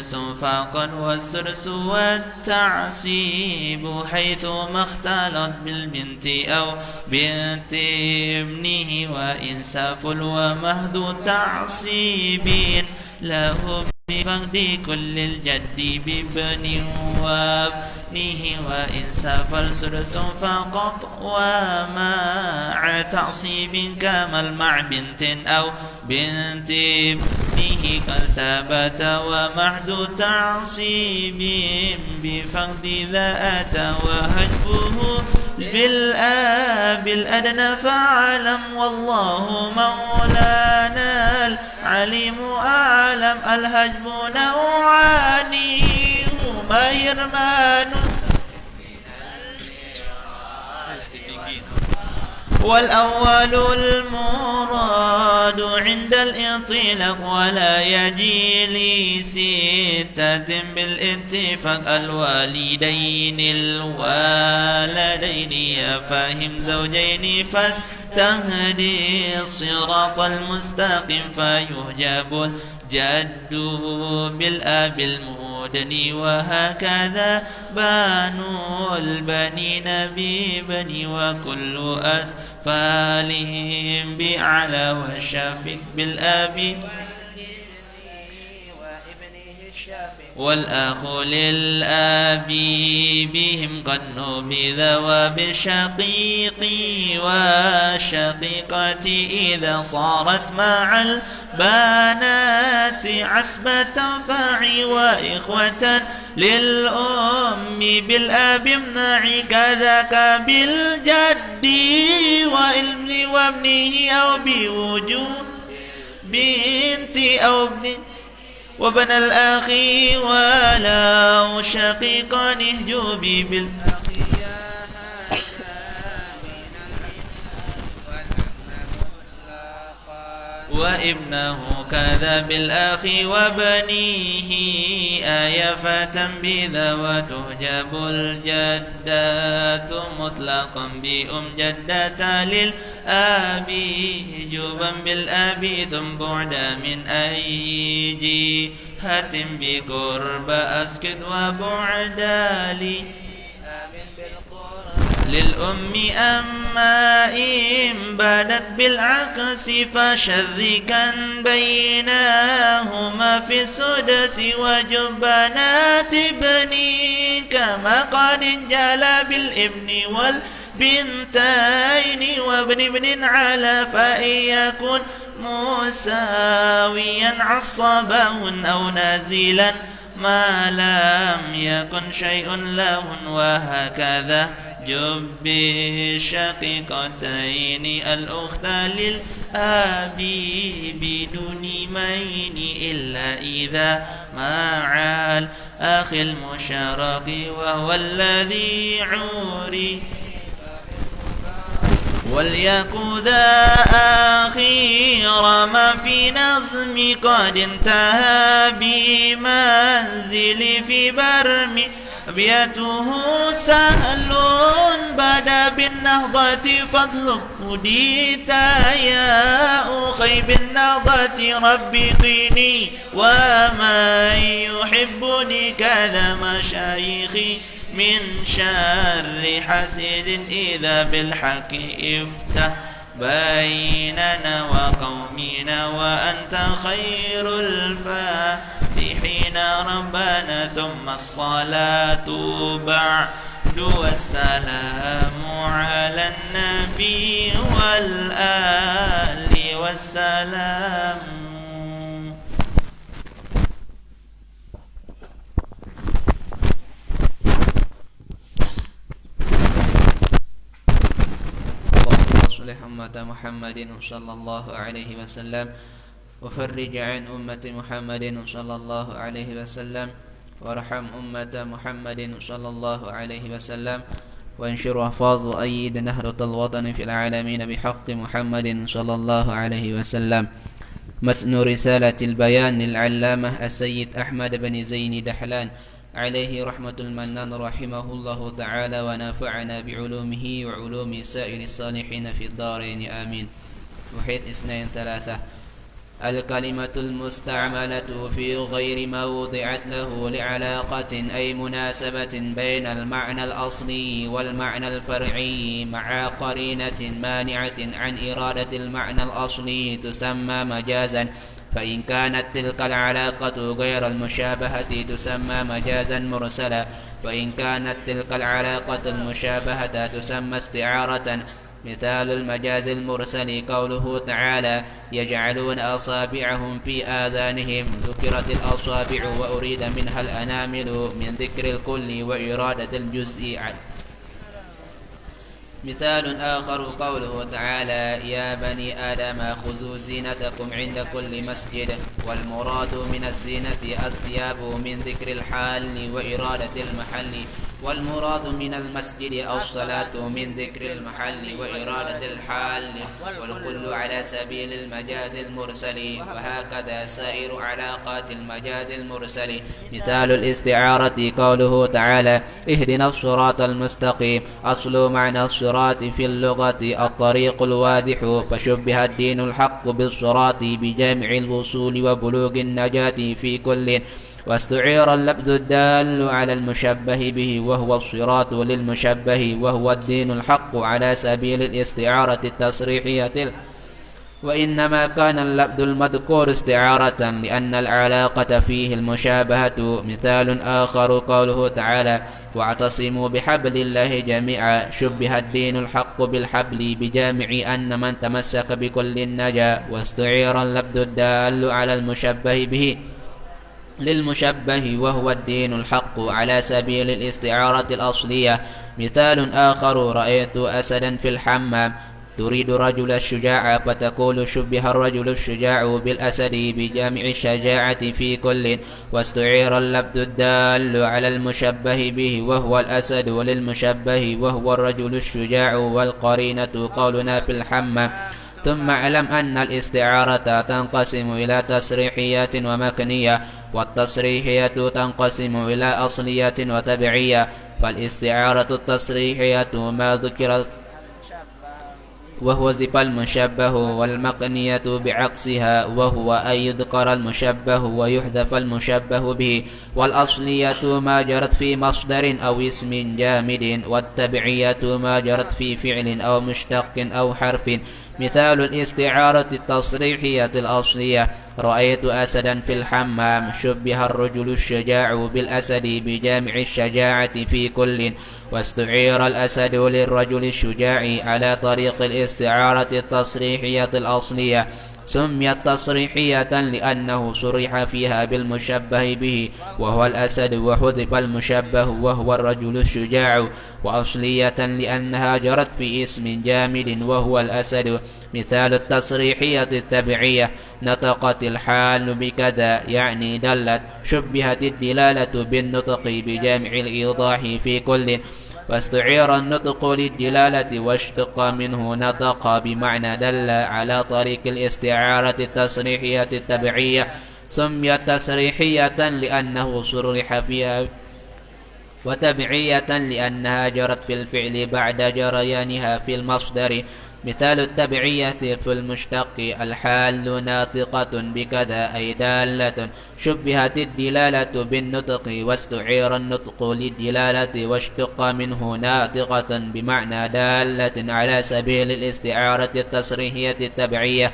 سدس فقط والسدس والتعصيب حيثما اختلط بالبنت أو بنت ابنه وإنساف ومهد تعصيب له بفقد كل الجد بابن وابنه وإنساف السدس فقط ومع تعصيب كمل مع بنت أو بنت ابنه قد ثبت ومعد تعصيب بفقد ذا أتى وهجبه بالآب الأدنى فاعلم والله مولانا العليم أعلم الهجب نوعان هما هرمان والأول المراد عند الإطلاق ولا يجي لستة بالاتفاق الوالدين يفهم زوجين فاستهدي الصراط المستقيم فيهجب الجد بالأب المدني وهكذا بانوا البنين ببني وكل أسفالهم بأعلى والشافق بالأب والأخ للأب بهم قد نبذ وبالشقيق والشقيقة إذا صارت مع البنات عصبة فاعي وإخوة للأم بالأب امنعي كذاك بالجد والابن وابنه أو بوجود بنت أو ابن وبن الأخ ولو شقيقا اهجوبي وابنه كذا بالأخ وبنيه آية فتنبذ وتهجب الجدات مطلقا بأم جدة للآب جوبا بالآب ثم بعد من أي جهة بقرب أسكت وبعد للأم أما إن بدت بالعكس فشركا بينهما في السدس وجبنات ابني كما قد انجلى بالابن والبنتين وابن ابن على فإن يكن مساويا عصبه أو نازلا ما لم يكن شيء له وهكذا جب الشقيقتين الأخت للأب بدون مين إلا إذا مع الأخ المشارك وهو الذي عوري وليكن ذا أخير ما في نظم قد انتهى بمنزل في برمي أبياته سهل بدا بالنهضة فضل هديت يا أخي بالنهضة ربي قيني ومن يحبني كذا مشايخي من شر حسد إذا بالحق افتح بيننا وقومنا وأنت خير الفاتحين ربنا ثم الصلاة بعد والسلام على النبي والآل والسلام. أمة محمد صلى الله عليه وسلم وفرج عن أمة محمد صلى الله عليه وسلم وارحم أمة محمد صلى الله عليه وسلم وانشر أحفاظ أيد نهضة الوطن في العالمين بحق محمد صلى الله عليه وسلم. متن رسالة البيان للعلامة السيد أحمد بن زين دحلان عليه رحمة المنان رحمه الله تعالى ونفعنا بعلومه وعلوم سائر الصالحين في الدارين آمين. وحيد 2-3 الكلمة المستعملة في غير ما وضعت له لعلاقة أي مناسبة بين المعنى الأصلي والمعنى الفرعي مع قرينة مانعة عن إرادة المعنى الأصلي تسمى مجازا، فإن كانت تلك العلاقة غير المشابهة تسمى مجازا مرسلا، وإن كانت تلك العلاقة المشابهة تسمى استعارة. مثال المجاز المرسل قوله تعالى: يجعلون أصابعهم في آذانهم، ذكرت الأصابع وأريد منها الأنامل من ذكر الكل وإرادة الجزء. مثال آخر قوله تعالى: يا بني آدم خذوا زينتكم عند كل مسجد، والمراد من الزينة الثياب من ذكر الحال وإرادة المحل، والمراد من المسجد أو الصلاة من ذكر المحل وإرادة الحال، والكل على سبيل المجاز المرسل، وهكذا سائر علاقات المجاز المرسل. مثال الاستعارة قوله تعالى: اهدنا الصراط المستقيم، أصل معنى الصراط في اللغة الطريق الواضح، فشبه الدين الحق بالصراط بجامع الوصول وبلوغ النجاة في كل، واستعير اللفظ الدال على المشبه به وهو الصراط للمشبه وهو الدين الحق على سبيل الاستعارة التصريحية، وإنما كان اللفظ المذكور استعارة لأن العلاقة فيه المشابهة. مثال آخر قوله تعالى: واعتصموا بحبل الله جميعا، شبه الدين الحق بالحبل بجامع أن من تمسك بكل النجا، واستعير اللفظ الدال على المشبه به للمشبه وهو الدين الحق على سبيل الاستعارة الأصلية. مثال آخر: رأيت أسدا في الحمام، تريد الرجل الشجاع، فتقول شبه الرجل الشجاع بالأسد بجامع الشجاعة في كل، واستعير اللفظ الدال على المشبه به وهو الأسد وللمشبه وهو الرجل الشجاع، والقرينة قولنا في الحمام. ثم اعلم أن الاستعارة تنقسم إلى تصريحية ومكنية، والتصريحية تنقسم إلى أصلية وتبعية. فالاستعارة التصريحية ما ذكر وهو زف المشبه، والمقنية بعكسها وهو أن يذكر المشبه ويحذف المشبه به، والأصلية ما جرت في مصدر أو اسم جامد، والتبعية ما جرت في فعل أو مشتق أو حرف. مثال الاستعارة التصريحية الأصلية: رأيت أسدا في الحمام، شبه الرجل الشجاع بالأسد بجامع الشجاعة في كل، واستعير الأسد للرجل الشجاع على طريق الاستعارة التصريحية الأصلية. سميت تصريحية لأنه صرح فيها بالمشبه به وهو الأسد، وحذف المشبه وهو الرجل الشجاع، وأصلية لأنها جرت في اسم جامد وهو الأسد. مثال التصريحية التبعية: نطقت الحال بكذا، يعني دلت، شبهت الدلالة بالنطق بجامع الإيضاح في كل، فاستعير النطق للدلالة واشتق منه نطق بمعنى دل على طريق الاستعارة التصريحية التبعية. سميت تصريحية لأنه صرح فيها، وتبعية لأنها جرت في الفعل بعد جريانها في المصدر. مثال التبعية في المشتق: الحال ناطقة بكذا، أي دالة، شبهت الدلالة بالنطق واستعير النطق للدلالة واشتق منه ناطقة بمعنى دالة على سبيل الاستعارة التصريحية التبعية.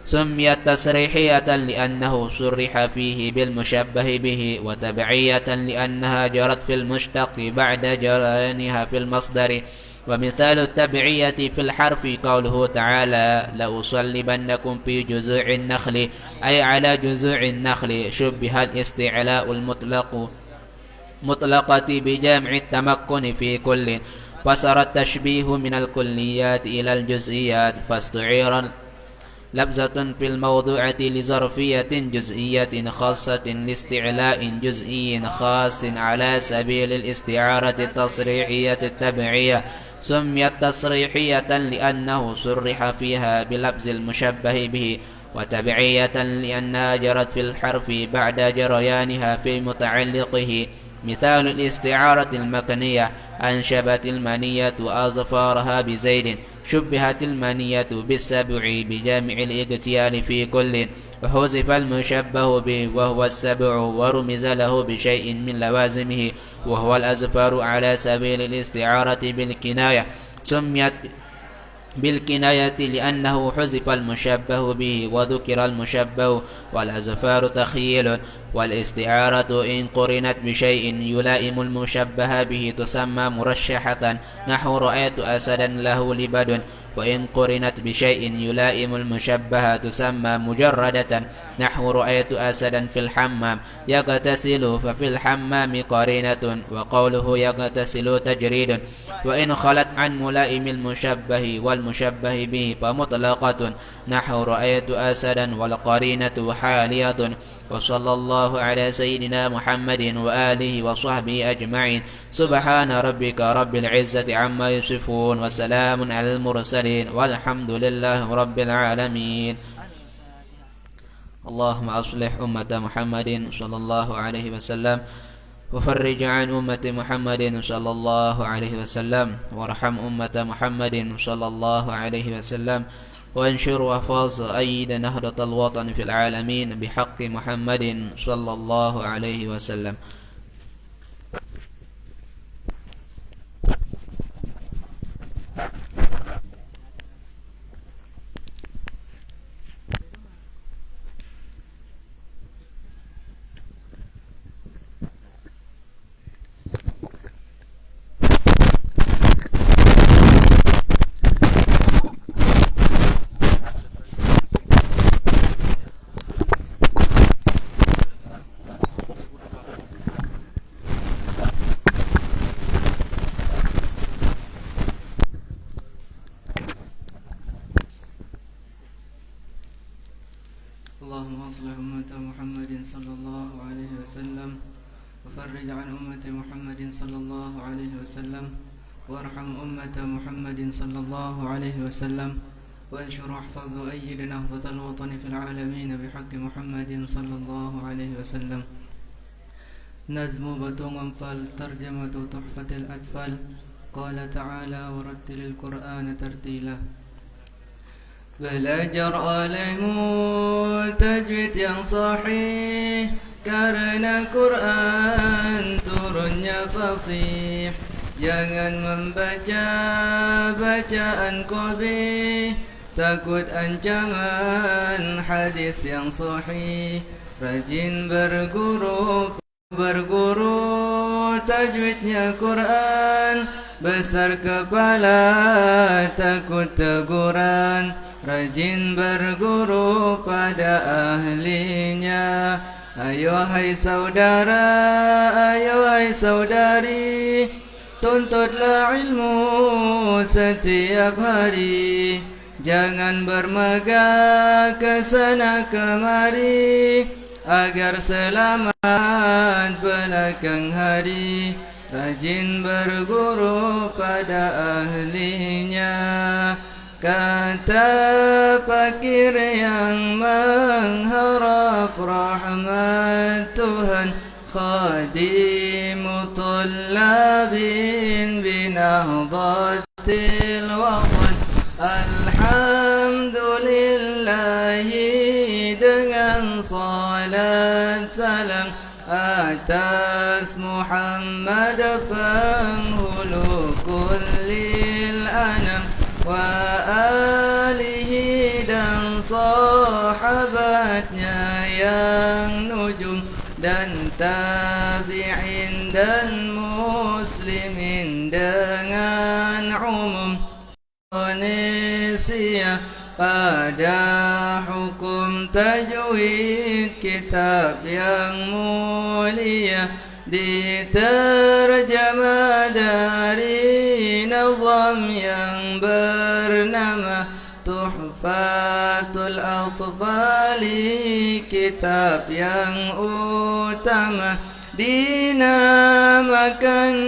سميت تصريحية لأنه صرح فيه بالمشبه به، وتبعية لأنها جرت في المشتق بعد جريانها في المصدر. ومثال التبعية في الحرف قوله تعالى: لأصلبنكم في جذوع النخل، أي على جذوع النخل، شبه الاستعلاء مطلقة بجامع التمكن في كل، فصار التشبيه من الكليات إلى الجزئيات، فاستعير لبزة في الموضوعة لظرفية جزئية خاصة لاستعلاء جزئي خاص على سبيل الاستعارة التصريحية التبعية. سميت تصريحية لأنه صرح فيها بلبز المشبه به، وتبعية لأنها جرت في الحرف بعد جريانها في متعلقه. مثال الاستعارة المكنية: أنشبت المنية أظفارها بزيد، شبهت المنية بالسبع بجامع الإغتيال في كل، وحذف المشبه به وهو السبع ورمز له بشيء من لوازمه وهو الأزفار على سبيل الاستعارة بالكناية سميت بالكناية لأنه حذف المشبه به وذكر المشبه والأزفار تخيل والاستعارة إن قرنت بشيء يلائم المشبه به تسمى مرشحة نحو رأيت أسدا له لبد وإن قرنت بشيء يلائم المشبه تسمى مجردة نحو رأيت أسدا في الحمام يغتسل ففي الحمام قرينة وقوله يغتسل تجريد وإن خلت عن ملائم المشبه والمشبه به فمطلقة نحو رأيت أسدا والقرينة حالية وصلى الله على سيدنا محمد وآله وصحبه أجمعين سبحان ربك رب العزة عما يصفون وسلام على المرسلين والحمد لله رب العالمين اللهم أصلح أمة محمد صلى الله عليه وسلم وفرج عن أمة محمد صلى الله عليه وسلم وارحم أمة محمد صلى الله عليه وسلم وانشر وفاظ أيد نهضة الوطن في العالمين بحق محمد صلى الله عليه وسلم اللهم أصلح أمة محمد صلى الله عليه وسلم وفرج عن أمة محمد صلى الله عليه وسلم وارحم أمة محمد صلى الله عليه وسلم وانشر واحفظ وأيد نهضة الوطن في العالمين بحق محمد صلى الله عليه وسلم نزم بطن أنفال ترجمة تحفة الأطفال قال تعالى ورتل القرآن ترتيلا Belajar olehmu tajwid yang sahih karena Quran turunnya fasih. Jangan membaca bacaan qabih, takut ancaman hadis yang sahih. Rajin berguru tajwidnya Quran, besar kepala takut teguran. Rajin berguru pada ahlinya. Ayo hai saudara, ayo hai saudari, tuntutlah ilmu setiap hari. Jangan bermegah ke sana kemari, agar selamat belakang hari. Rajin berguru pada ahlinya. Kata fakir yang mengharap rahmat Tuhan, khadimu tullabin binahdatil watan. Alhamdulillahi dengan salat salam atas Muhammad penghulu kullil anam wa alihi dan sahabatnya yang nujum dan tabi'in dan muslimin dengan umum. Indonesia pada hukum tajwid kitab yang mulia diterjemah dari nazam yang bernama Tuhfatul Atfali, kitab yang utama dinamakan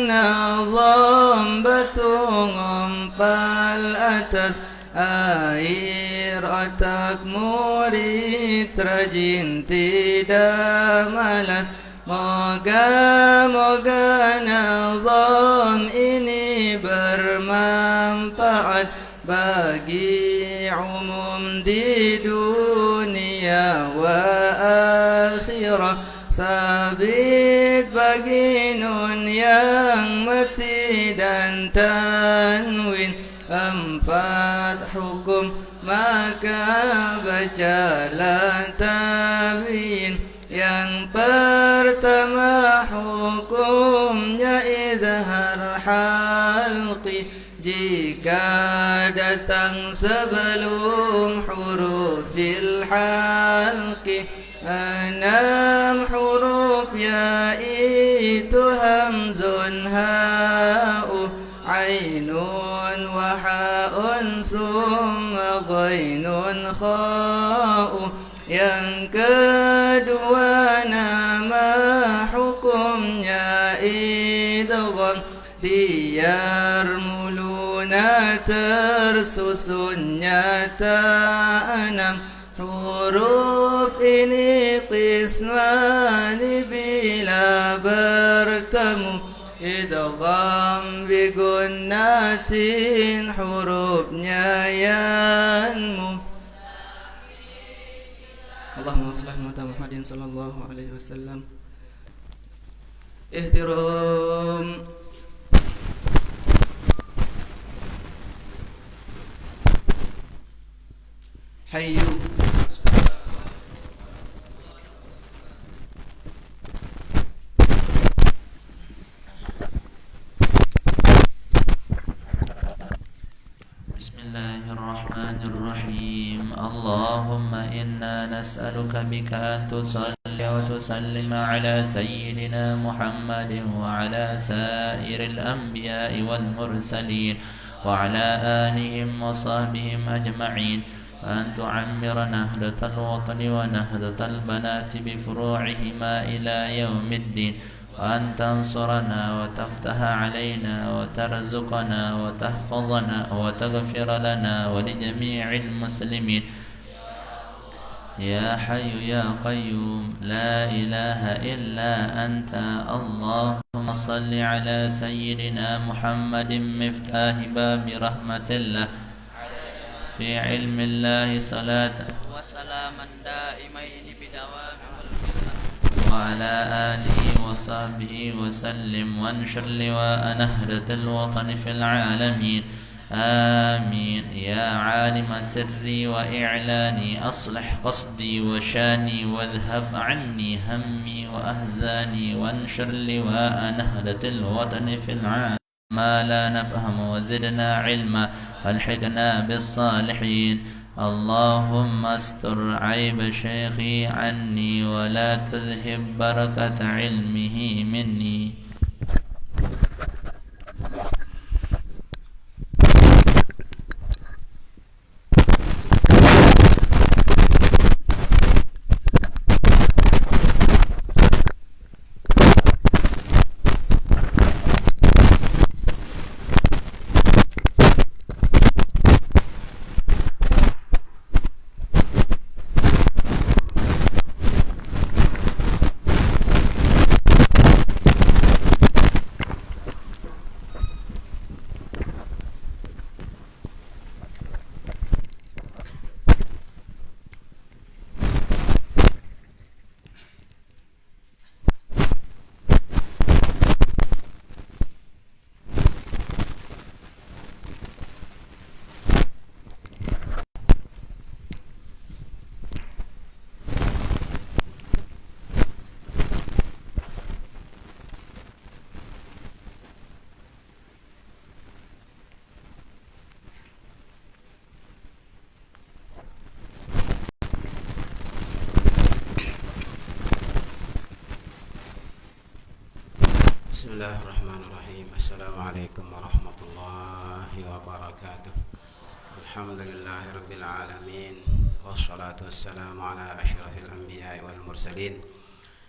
nazam batu ngompal atas air otak murid, rajin tidak malas. Moga-moga nazam ini bermanfaat bagi umum di dunia bagi nun yang mati dan tanwin. 4 hukum maka bacalah tabiin. Yang pertama hukumnya idhar halqi jika datang sebelum hurufil halqi. 6 huruf yaitu hamzun ha'u ainun wa ha'un summa ghainun kha'u. Yang kedua nama hukumnya idgham diyar muluna tersusunnya ta'anam. Huruf ini qismani bila bertemu. Idgham bi gunnatin hurufnya yanmu. Allahumma shalli ala Muhammadin sallallahu alaihi wasallam. Ihtiram. Hayyu. Bismillahirrahmanirrahim. Allahumma inna nas'aluka bika an tusalli wa tusallima ala sayyidina Muhammadin wa ala sairil anbiya'i wal mursalin wa ala alihim wa sahbihim ajma'in. وأن تعمر نهضة الوطن ونهضة البنات بفروعهما إلى يوم الدين. وأن تنصرنا وتفتح علينا وترزقنا وتحفظنا وتغفر لنا ولجميع المسلمين يا حي يا قيوم لا إله إلا أنت. اللهم صل على سيدنا محمد مفتاح باب رحمة الله في علم الله صلاة وسلاما دائمين بدوام وعلى آله وصحبه وسلم وانشر لواء نهضة الوطن في العالمين آمين. يا عالم سري وإعلاني أصلح قصدي وشاني واذهب عني همي وأحزاني وانشر لواء نهضة الوطن في العالمين ما لا نفهم وزدنا علما والحقنا بالصالحين. اللهم استر عيب شيخي عني ولا تذهب بركة علمه مني. Bismillahirrahmanirrahim. Assalamualaikum warahmatullahi wabarakatuh. Alhamdulillahirabbil alamin wassalatu wassalamu ala asyrafil anbiya'i wal mursalin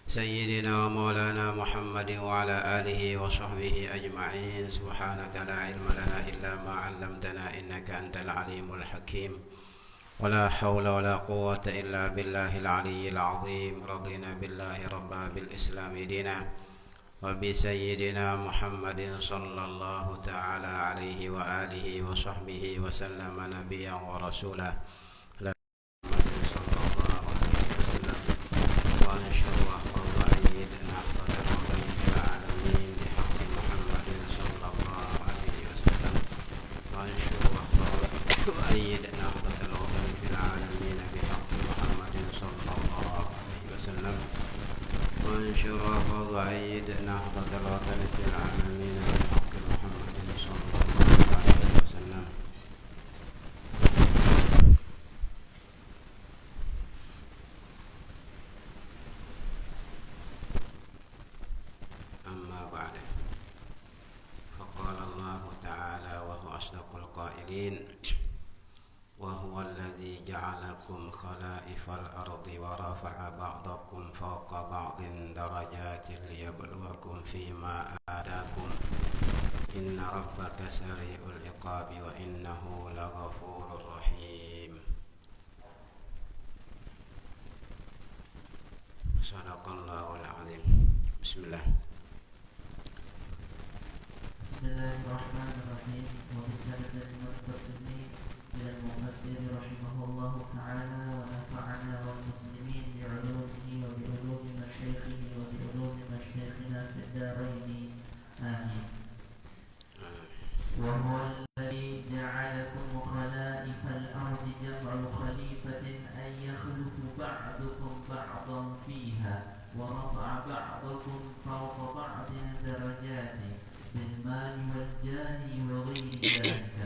sayyidina wa maulana Muhammadin wa ala alihi wa sahbihi ajma'in. Subhanaka la ilma lana illa ma 'allamtana innaka antal alimul hakim. Wala hawla wala quwwata illa billahil aliyyil azim. Radina billahi rabba bil islami dina وبسيدنا محمد صلى الله تعالى عليه وآله وصحبه وسلم نبيا ورسولا صلى الله عليه وسلم وأنشر وأحفظ وأيد نهضة الوطن في نهضة الوطن في العالمين بحق محمد صلى الله عليه وسلم. أما بعد، فقال الله تعالى وهو أصدق القائلين: وهو الذي جعلكم خلائف الأرض ورفع بعضكم فوق بعض درجات ليبلوكم فيما آتاكم إن ربك سريع العقاب وإنه لغفور رحيم. صدق الله العظيم. بسم الله. بسم الله الرحمن الرحيم. وبسند المتصل إلى المفسر رحمه الله تعالى ونفعنا والمسلمين بعلومه وبعلوم مشايخه وبعلوم مشايخنا في الدارين آمين. وهو الذي جعلكم خلائف الأرض جمع خليفة أن يخلف بعضكم بعضا فيها ورفع بعضكم فوق بعض درجات بالمال والجاه وغير ذلك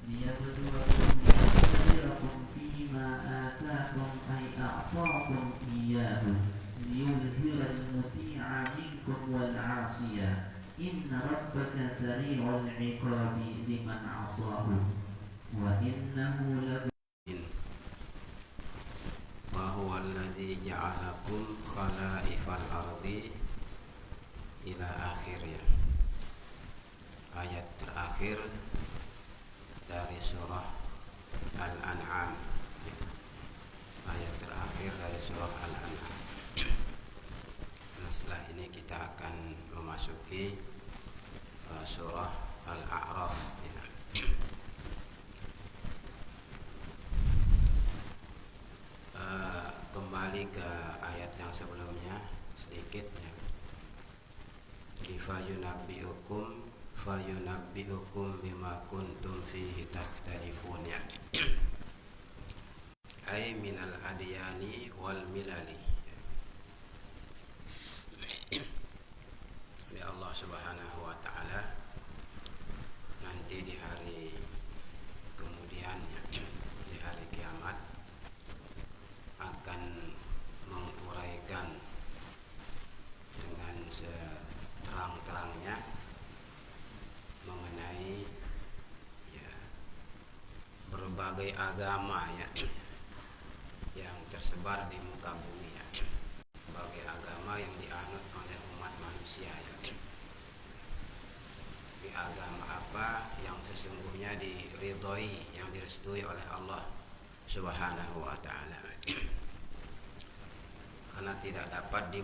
ليبلوكم ليختبركم فيما آتاكم أي أعطاكم إياه ليظهر المطيع منكم والعاصي إن ربك سريع العقاب لمن عصاه وإنه وهو الذي جعلكم خلائف الأرض إلى akhirnya. Ayat terakhir dari surah Al-An'am. Ayat terakhir dari surah Al-An'am. Nah, setelah ini kita akan memasuki surah Al-A'raf. Kembali ke ayat yang sebelumnya sedikit ya. Fayunabbi'ukum bima kuntum fihi takhtalifun ya. Ay minal adyani wal milali. Oleh Allah Subhanahu wa taala nanti di hari kemudian ya, di hari kiamat akan menguraikan dengan seterang-terangnya mengenai ya, berbagai agama ya yang tersebar di muka bumi ya. Berbagai agama yang dianut oleh umat manusia ya. Di agama apa yang sesungguhnya diridhoi, yang direstui oleh Allah Subhanahu wa taala. Karena tidak dapat di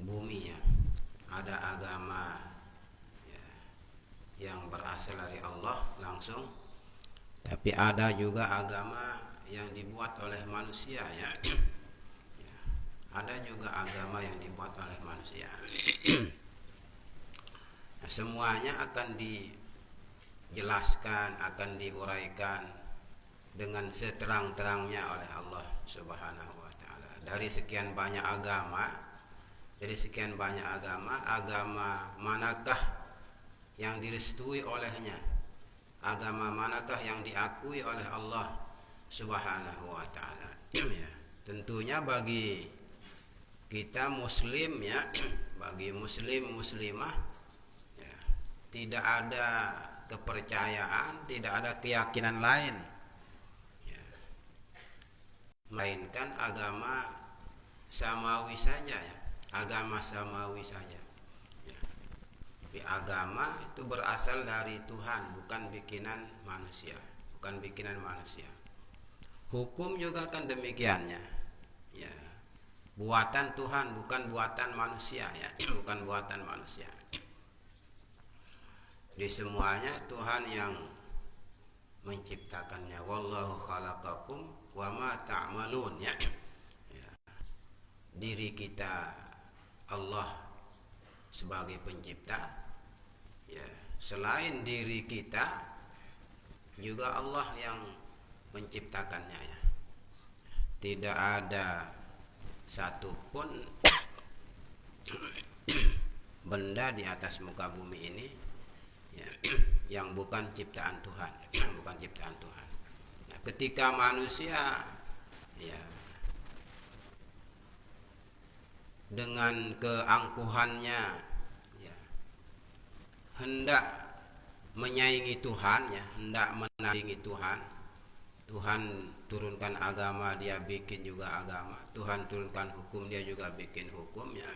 bumi ya ada agama ya, yang berasal dari Allah langsung, tapi ada juga agama yang dibuat oleh manusia ya. Ya, ada juga agama yang dibuat oleh manusia. Nah, semuanya akan dijelaskan, akan diuraikan dengan seterang-terangnya oleh Allah Subhanahu wa taala. Dari sekian banyak agama, agama manakah yang direstui olehnya? Agama manakah yang diakui oleh Allah Subhanahu wa taala? Ya, tentunya bagi kita muslim ya, bagi muslim muslimah ya, tidak ada kepercayaan, tidak ada keyakinan lain ya, melainkan agama samawi saja ya, agama samawi saja ya. Tapi agama itu berasal dari Tuhan, bukan bikinan manusia, bukan bikinan manusia. Hukum juga kan demikiannya ya, buatan Tuhan, bukan buatan manusia ya, bukan buatan manusia. Di semuanya Tuhan yang menciptakannya. Wallahu khalaqakum wa ma ta'malun ya. Ya. Diri kita Allah sebagai pencipta ya, selain diri kita juga Allah yang menciptakannya ya. Tidak ada satupun benda di atas muka bumi ini ya, yang bukan ciptaan Tuhan, bukan ciptaan Tuhan. Nah, ketika manusia ya dengan keangkuhannya ya, hendak menyaingi Tuhan ya, hendak menandingi Tuhan. Tuhan turunkan agama, dia bikin juga agama. Tuhan turunkan hukum, dia juga bikin hukum ya.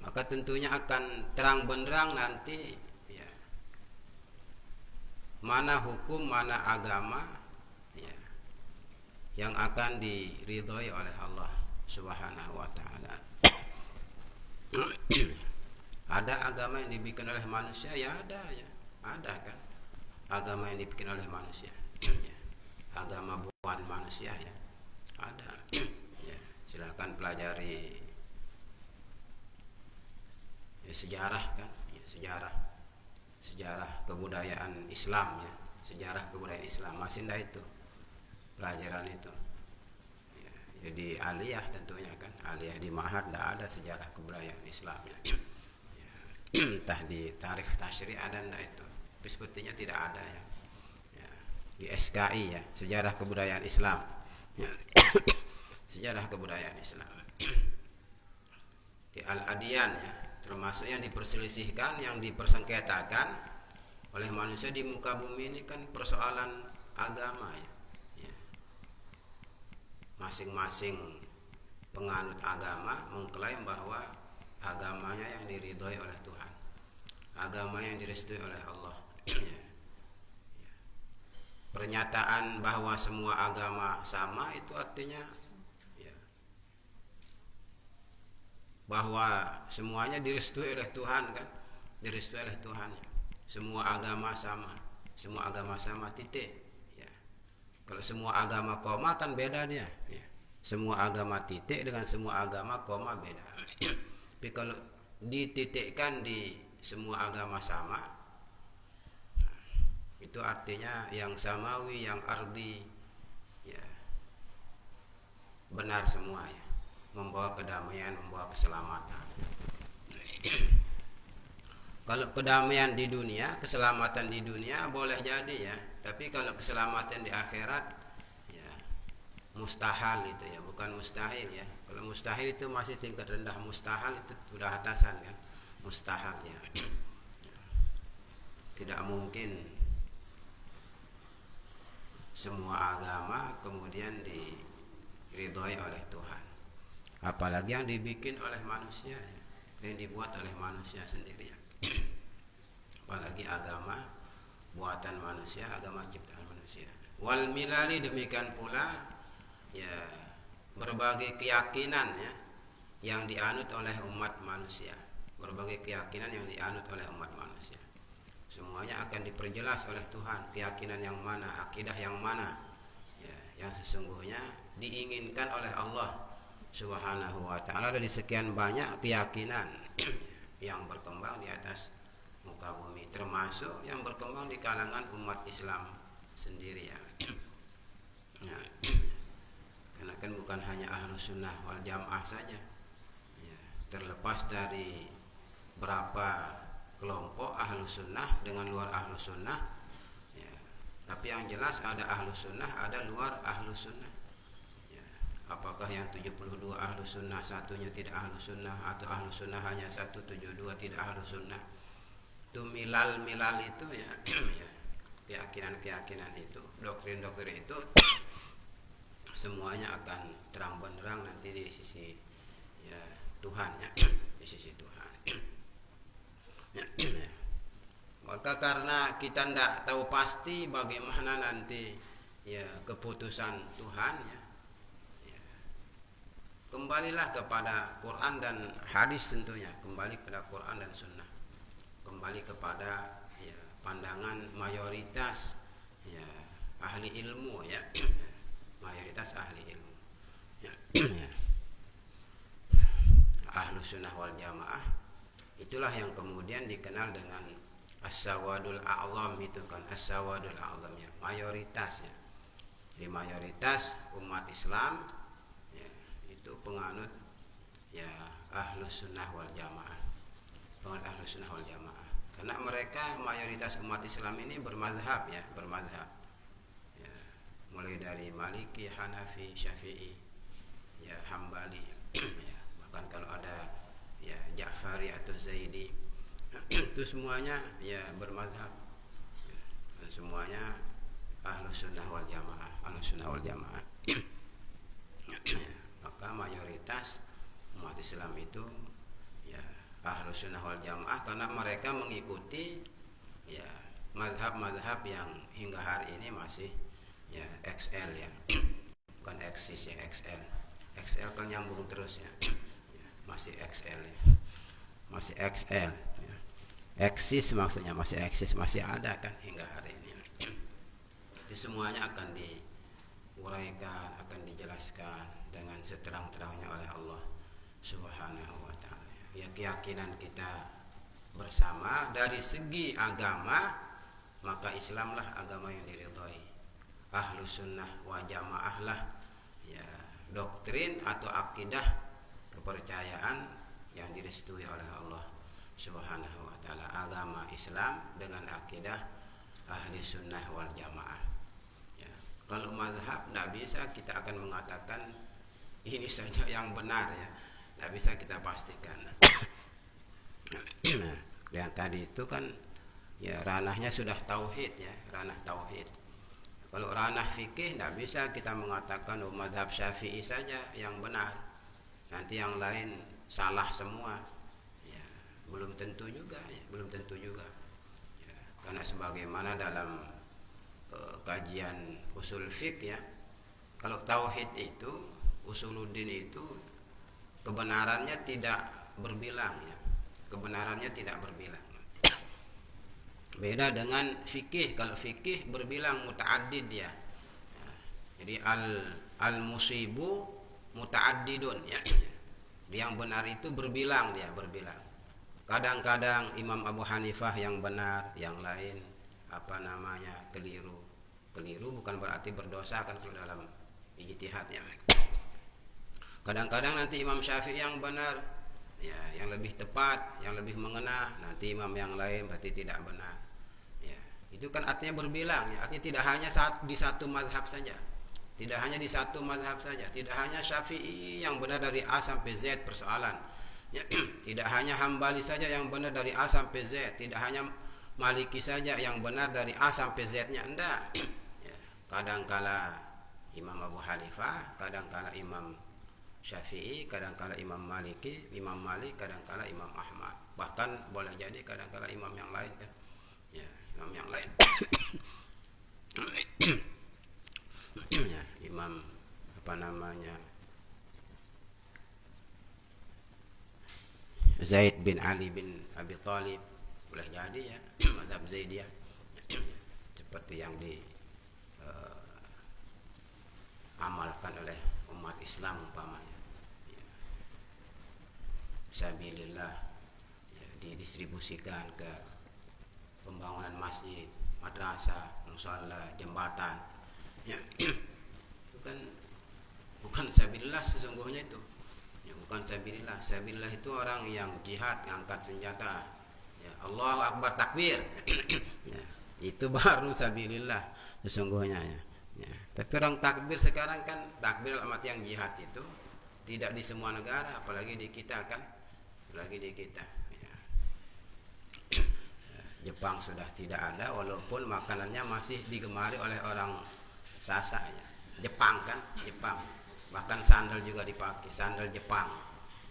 Maka tentunya akan terang benderang nanti ya, mana hukum, mana agama ya, yang akan diridhoi oleh Allah Subhanahu wa taala. Ada agama yang dibikin oleh manusia ya, ada ya. Ada kan agama yang dibikin oleh manusia ya. Agama buatan manusia ya, ada ya. Silakan pelajari ya, sejarah kan ya, sejarah kebudayaan Islam ya, sejarah kebudayaan Islam masih ada itu pelajaran itu ya. Jadi aliyah tentunya kan, aliyah di Ma'had tidak ada sejarah kebudayaan Islam ya. Ya. Entah di tarikh tasyri' ada enggak itu, tapi sepertinya tidak ada ya. Ya. Di SKI ya, sejarah kebudayaan Islam ya. Sejarah kebudayaan Islam di Al-Adyan ya, termasuk yang diperselisihkan, yang dipersengketakan oleh manusia di muka bumi ini kan persoalan agama ya. Ya. Masing-masing penganut agama mengklaim bahwa agamanya yang diridhoi oleh Tuhan, agama yang direstui oleh Allah ya. Ya. Pernyataan bahwa semua agama sama itu artinya ya, bahwa semuanya direstui oleh Tuhan kan, direstui oleh Tuhan ya. Semua agama sama, semua agama sama titik ya. Kalau semua agama koma kan beda dia ya. Semua agama titik dengan semua agama koma beda. Tapi kalau dititikkan di semua agama sama, itu artinya yang samawi, yang ardi ya, benar semua ya, membawa kedamaian, membawa keselamatan. Kalau kedamaian di dunia, keselamatan di dunia boleh jadi ya, tapi kalau keselamatan di akhirat ya mustahil itu ya, bukan mustahil ya. Kalau mustahil itu masih tingkat rendah, mustahil itu sudah atasan kan, mustahil ya. Tidak mungkin semua agama kemudian diridhoi oleh Tuhan, apalagi yang dibikin oleh manusia, yang dibuat oleh manusia sendiri. Apalagi agama buatan manusia, agama ciptaan manusia. Wal milali, demikian pula ya berbagai keyakinan ya yang dianut oleh umat manusia, berbagai keyakinan yang dianut oleh umat manusia. Semuanya akan diperjelas oleh Tuhan, keyakinan yang mana, akidah yang mana ya, yang sesungguhnya diinginkan oleh Allah Subhanahu wa taala dari sekian banyak keyakinan yang berkembang di atas muka bumi, termasuk yang berkembang di kalangan umat Islam sendiri ya. Ya. Karena kan bukan hanya Ahlus Sunnah wal Jamaah saja ya, terlepas dari berapa kelompok Ahlus Sunnah dengan luar Ahlus Sunnah ya. Tapi yang jelas ada Ahlus Sunnah, ada luar Ahlus Sunnah ya. Apakah yang 72 Ahlus Sunnah satunya tidak Ahlus Sunnah, atau Ahlus Sunnah hanya 172 tidak Ahlus Sunnah, itu milal itu ya, ya. Keyakinan itu, doktrin itu semuanya akan terang benderang nanti di sisi ya Tuhan ya, di sisi Tuhan. Maka karena kita tidak tahu pasti bagaimana nanti ya keputusan Tuhan ya, ya, kembalilah kepada Quran dan hadis tentunya, kembali kepada Quran dan Sunnah, kembali kepada ya pandangan mayoritas ya ahli ilmu ya, mayoritas ahli ilmu ya, ya. Ahlus Sunnah wal Jamaah itulah yang kemudian dikenal dengan as-sawadul a'zam, itu kan as-sawadul a'zam ya, mayoritas ya. Jadi mayoritas umat Islam ya, itu penganut ya Ahlus Sunnah wal Jamaah. Penganut Ahlus Sunnah wal Jamaah. Karena mereka mayoritas umat Islam ini bermazhab ya, bermazhab. Ya, mulai dari Maliki, Hanafi, Syafi'i, ya Hambali, ya, bahkan kalau ada ya Ja'fari atau Zaidi, itu semuanya ya bermazhab. Ya, dan semuanya Ahlus Sunnah wal Jamaah, Ahlus Sunnah wal Jamaah. Ya, maka mayoritas umat Islam itu ya Ahlus Sunnah wal Jamaah karena mereka mengikuti ya mazhab-mazhab yang hingga hari ini masih ya XL ya, bukan eksis ya, XL. XL kan nyambung terus ya, ya masih XL ya, masih XL ya. Eksis maksudnya masih eksis, masih ada kan hingga hari ini. Jadi semuanya akan diuraikan, akan dijelaskan dengan seterang-terangnya oleh Allah Subhanahu wa ta'ala. Ya, keyakinan kita bersama dari segi agama, maka Islamlah agama yang diridhai. Ahlus Sunnah wa Jamaah lah ya doktrin atau akidah kepercayaan yang direstui oleh Allah Subhanahu wa ta'ala. Agama Islam dengan akidah ahli sunnah wal jamaah ya. Kalau mazhab tidak bisa kita akan mengatakan ini saja yang benar ya, tidak bisa kita pastikan. Nah, yang tadi itu kan ya ranahnya sudah tauhid ya, ranah tauhid. Kalau ranah fikih tidak bisa kita mengatakan mazhab Syafi'i saja yang benar, nanti yang lain salah semua ya, belum tentu juga ya, belum tentu juga ya, karena sebagaimana dalam kajian usul fiqh ya, kalau tauhid itu, usuluddin itu kebenarannya tidak berbilang ya, kebenarannya tidak berbilang. Beda dengan fikih. Kalau fikih berbilang muta'addid ya. Jadi al musibu muta'addidun ya. Yang benar itu berbilang dia, berbilang. Kadang-kadang Imam Abu Hanifah yang benar, yang lain keliru. Keliru bukan berarti berdosa kan kalau dalam ijtihad ya. Kadang-kadang nanti Imam Syafi'i yang benar, ya, yang lebih tepat, yang lebih mengena, nanti imam yang lain berarti tidak benar. Ya, itu kan artinya berbilang ya, artinya tidak hanya di satu mazhab saja. Tidak hanya di satu mazhab saja, tidak hanya Syafi'i yang benar dari A sampai Z persoalan. Ya, tidak hanya Hambali saja yang benar dari A sampai Z, tidak hanya Maliki saja yang benar dari A sampai Z-nya, enggak. Ya, kadangkala Imam Abu Hanifah, kadangkala Imam Syafi'i, kadangkala Imam Maliki, Imam Malik, kadangkala Imam Ahmad. Bahkan boleh jadi kadangkala imam yang lain kan. Ya, imam yang lain. Ya, Imam Zaid bin Ali bin Abi Thalib, boleh jadi ya, mazhab Zaidiyah. Seperti yang amalkan oleh umat Islam umpamanya ya. Sabilillah ya, didistribusikan ke pembangunan masjid, madrasah, musalla, jembatan ya. Itu kan bukan sabilillah sesungguhnya itu ya, bukan sabilillah. Sabilillah itu orang yang jihad, ngangkat senjata ya, Allahu Akbar takbir ya, itu baru sabilillah sesungguhnya ya. Ya, tapi orang takbir sekarang kan takbir dalam arti yang jihad itu tidak di semua negara, apalagi di kita kan, apalagi di kita. Ya. Jepang sudah tidak ada, walaupun makanannya masih digemari oleh orang Sasa ya. Jepang kan, Jepang. Bahkan sandal juga dipakai, sandal Jepang.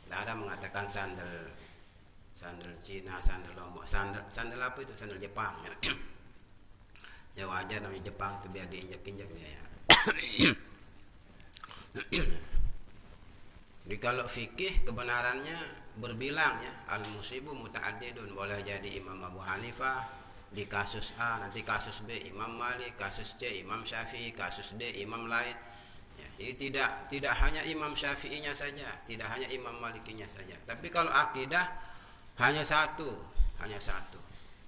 Tidak ada mengatakan sandal Cina, sandal Lombok, sandal apa itu? Sandal Jepang. Ya. Ya wajar namanya Jepang itu biar diinjak-injak dia ya. Jadi kalau fikih kebenarannya berbilang ya, al-musibu muta'addidun, boleh jadi Imam Abu Hanifah di kasus A, nanti kasus B Imam Malik, kasus C Imam Syafi'i, kasus D imam lain. Ya, jadi tidak hanya Imam Syafi'inya saja, tidak hanya Imam Malikinya saja. Tapi kalau akidah hanya satu.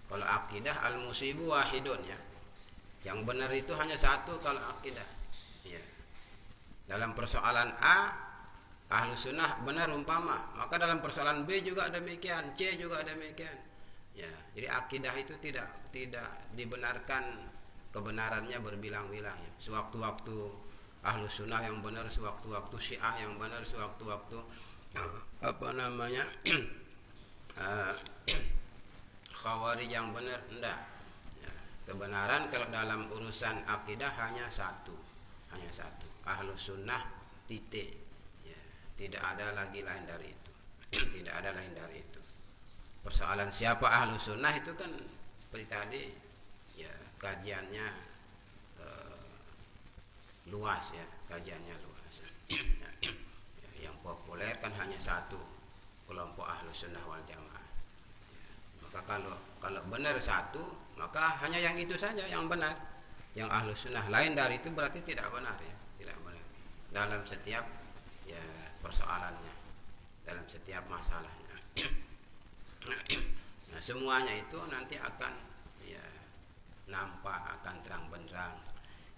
Kalau akidah al-musibu wahidun ya. Yang benar itu hanya satu kalau akidah. Ya. Dalam persoalan A ahlu sunnah benar umpama, maka dalam persoalan B juga demikian, C juga demikian. Ya, jadi akidah itu tidak dibenarkan kebenarannya berbilang-bilang. Ya. Sewaktu-waktu ahlu sunnah yang benar, sewaktu-waktu syiah yang benar, sewaktu-waktu khawarij yang benar, enggak. Ya, kebenaran kalau dalam urusan akidah hanya satu, ahlu sunnah titik. Ya, tidak ada lagi lain dari itu. Tidak ada lain dari itu. Persoalan siapa ahlu sunnah itu kan seperti tadi, ya kajiannya luas ya, kajiannya luas. Yang populer kan hanya satu, kelompok ahlu sunnah wal jamaah. Maka kalau benar satu, maka hanya yang itu saja yang benar, yang ahlu sunnah. Lain dari itu berarti tidak benar ya, tidak benar dalam setiap ya persoalannya, dalam setiap masalahnya. Nah, semuanya itu nanti akan ya nampak, akan terang benderang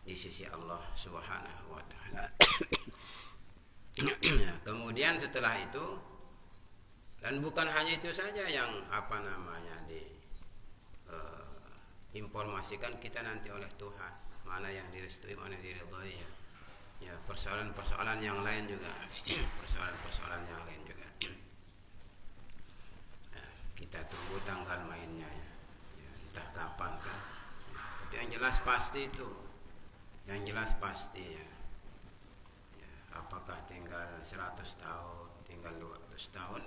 di sisi Allah Subhanahu wa taala. Ya, kemudian setelah itu, dan bukan hanya itu saja yang informasikan kita nanti oleh Tuhan, mana yang direstui, mana yang diridhoi ya. Ya, persoalan-persoalan yang lain juga. Persoalan-persoalan yang lain juga. Ya, kita tunggu tanggal mainnya ya. Ya, entah kapan kan. Ya, tapi yang jelas pasti itu. Yang jelas pasti ya. Ya, apakah tinggal 100 tahun, tinggal 200 tahun.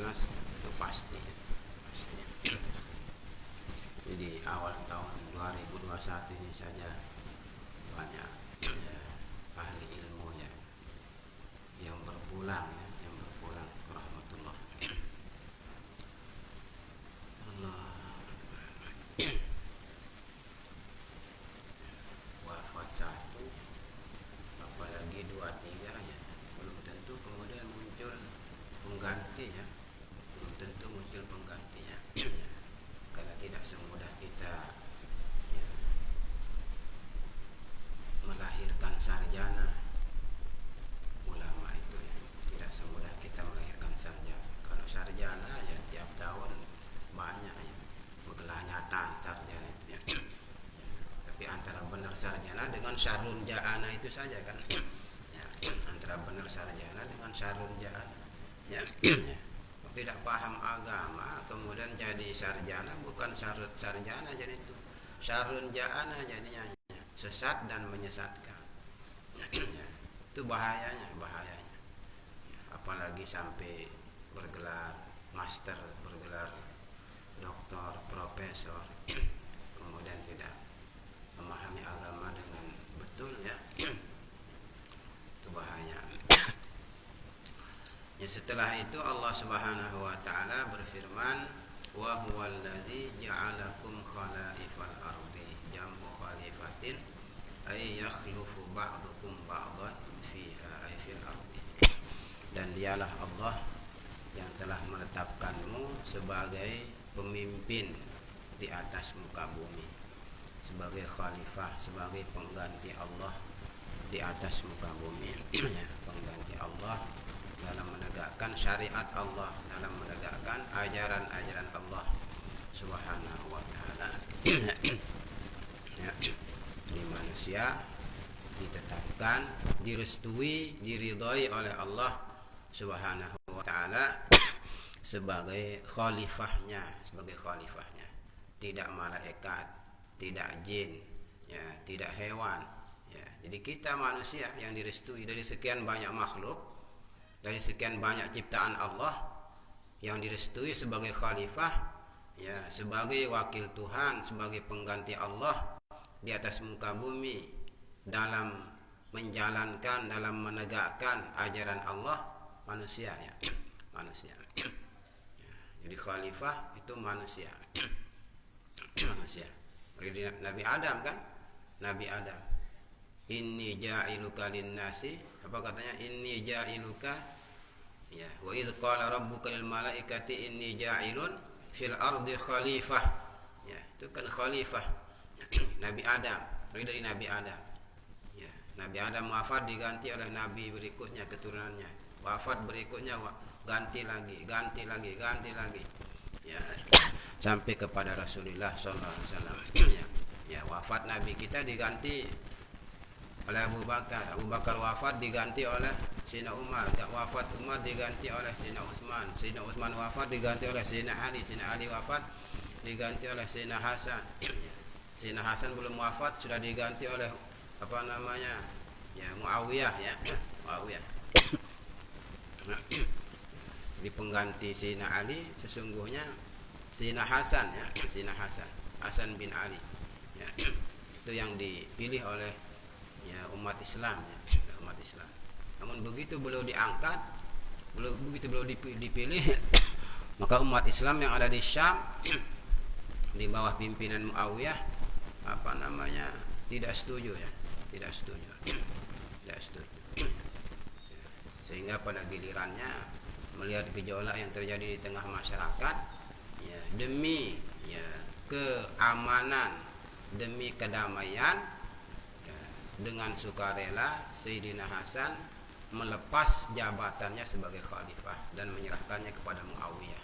Itu pasti. Jadi awal tahun 2021 ini saja banyak ya, ahli ilmu ya, yang berpulang ke rahmatullah. Allah wafat satu, apalagi 2-3 ya, belum tentu kemudian muncul pengganti ya. Belum tentu muncul penggantinya ya. Karena tidak semudah kita ya, melahirkan sarjana ulama itu ya. Tidak semudah kita melahirkan sarjana. Kalau sarjana ya tiap tahun banyak ya, berkelahatan sarjana itu ya. Ya. Tapi antara benar sarjana dengan syarrun ja'ana itu saja kan ya. Antara benar sarjana dengan syarrun ja'ana ya. Ya. Tidak paham agama kemudian jadi sarjana, bukan sarjana jadi itu syarrun ja'ana jadinya, sesat dan menyesatkan. Itu bahayanya. Apalagi sampai bergelar master, bergelar doktor, profesor, kemudian tidak memahami agama dengan betul ya. Itu bahaya. Ya, setelah itu Allah Subhanahu wa taala berfirman, wa huwal ladzi ja'alakum khalaifal ardi, jam'u khalifatin ay yakhlufu ba'dukum ba'dan fiha ay fil ardi. Dan dialah Allah yang telah menetapkanmu sebagai pemimpin di atas muka bumi, sebagai khalifah, sebagai pengganti Allah di atas muka bumi. Ya, pengganti Allah dalam menegakkan syariat Allah, dalam menegakkan ajaran-ajaran Allah Subhanahu wa taala. Ya, di manusia ditetapkan, direstui, diridhai oleh Allah Subhanahu wa taala sebagai khalifahnya, tidak malaikat, tidak jin, ya, tidak hewan, ya. Jadi kita manusia yang direstui dari sekian banyak makhluk, dari sekian banyak ciptaan Allah yang direstui sebagai khalifah, ya, sebagai wakil Tuhan, sebagai pengganti Allah di atas muka bumi dalam menjalankan, dalam menegakkan ajaran Allah manusia ya. Manusia. Ya, jadi khalifah itu manusia. Manusia. Seperti Nabi Adam kan? Nabi Adam. Inni ja'iluka lin-nasi, apa katanya? Inni ja'iluka, ya, wa idz qala rabbuka lil malaikati inni ja'ilun fil ardi khalifah. Ya, itu kan khalifah. Nabi Adam, dari Nabi Adam. Ya, Nabi Adam wafat diganti oleh nabi berikutnya keturunannya. Wafat berikutnya ganti lagi. Ya, sampai kepada Rasulullah sallallahu alaihi wasallam. Ya, wafat nabi kita diganti oleh Abu Bakar. Abu Bakar wafat diganti oleh Sayyidina Umar. Wafat Umar diganti oleh Sayyidina Utsman. Sayyidina Utsman wafat diganti oleh Sayyidina Ali. Sayyidina Ali wafat diganti oleh Sayyidina Hasan. Sayyidina Hasan belum wafat sudah diganti oleh ya Muawiyah ya. Muawiyah. Di pengganti Sayyidina Ali sesungguhnya Sayyidina Hasan ya. Sayyidina Hasan bin Ali. Ya. Itu yang dipilih oleh ya umat Islam ya, umat Islam. Namun begitu beliau diangkat, begitu beliau dipilih, maka umat Islam yang ada di Syam di bawah pimpinan Muawiyah tidak setuju ya, tidak setuju. Sehingga pada gilirannya melihat gejolak yang terjadi di tengah masyarakat ya, demi ya keamanan, demi kedamaian, dengan sukarela Sayyidina Hasan melepas jabatannya sebagai khalifah dan menyerahkannya kepada Muawiyah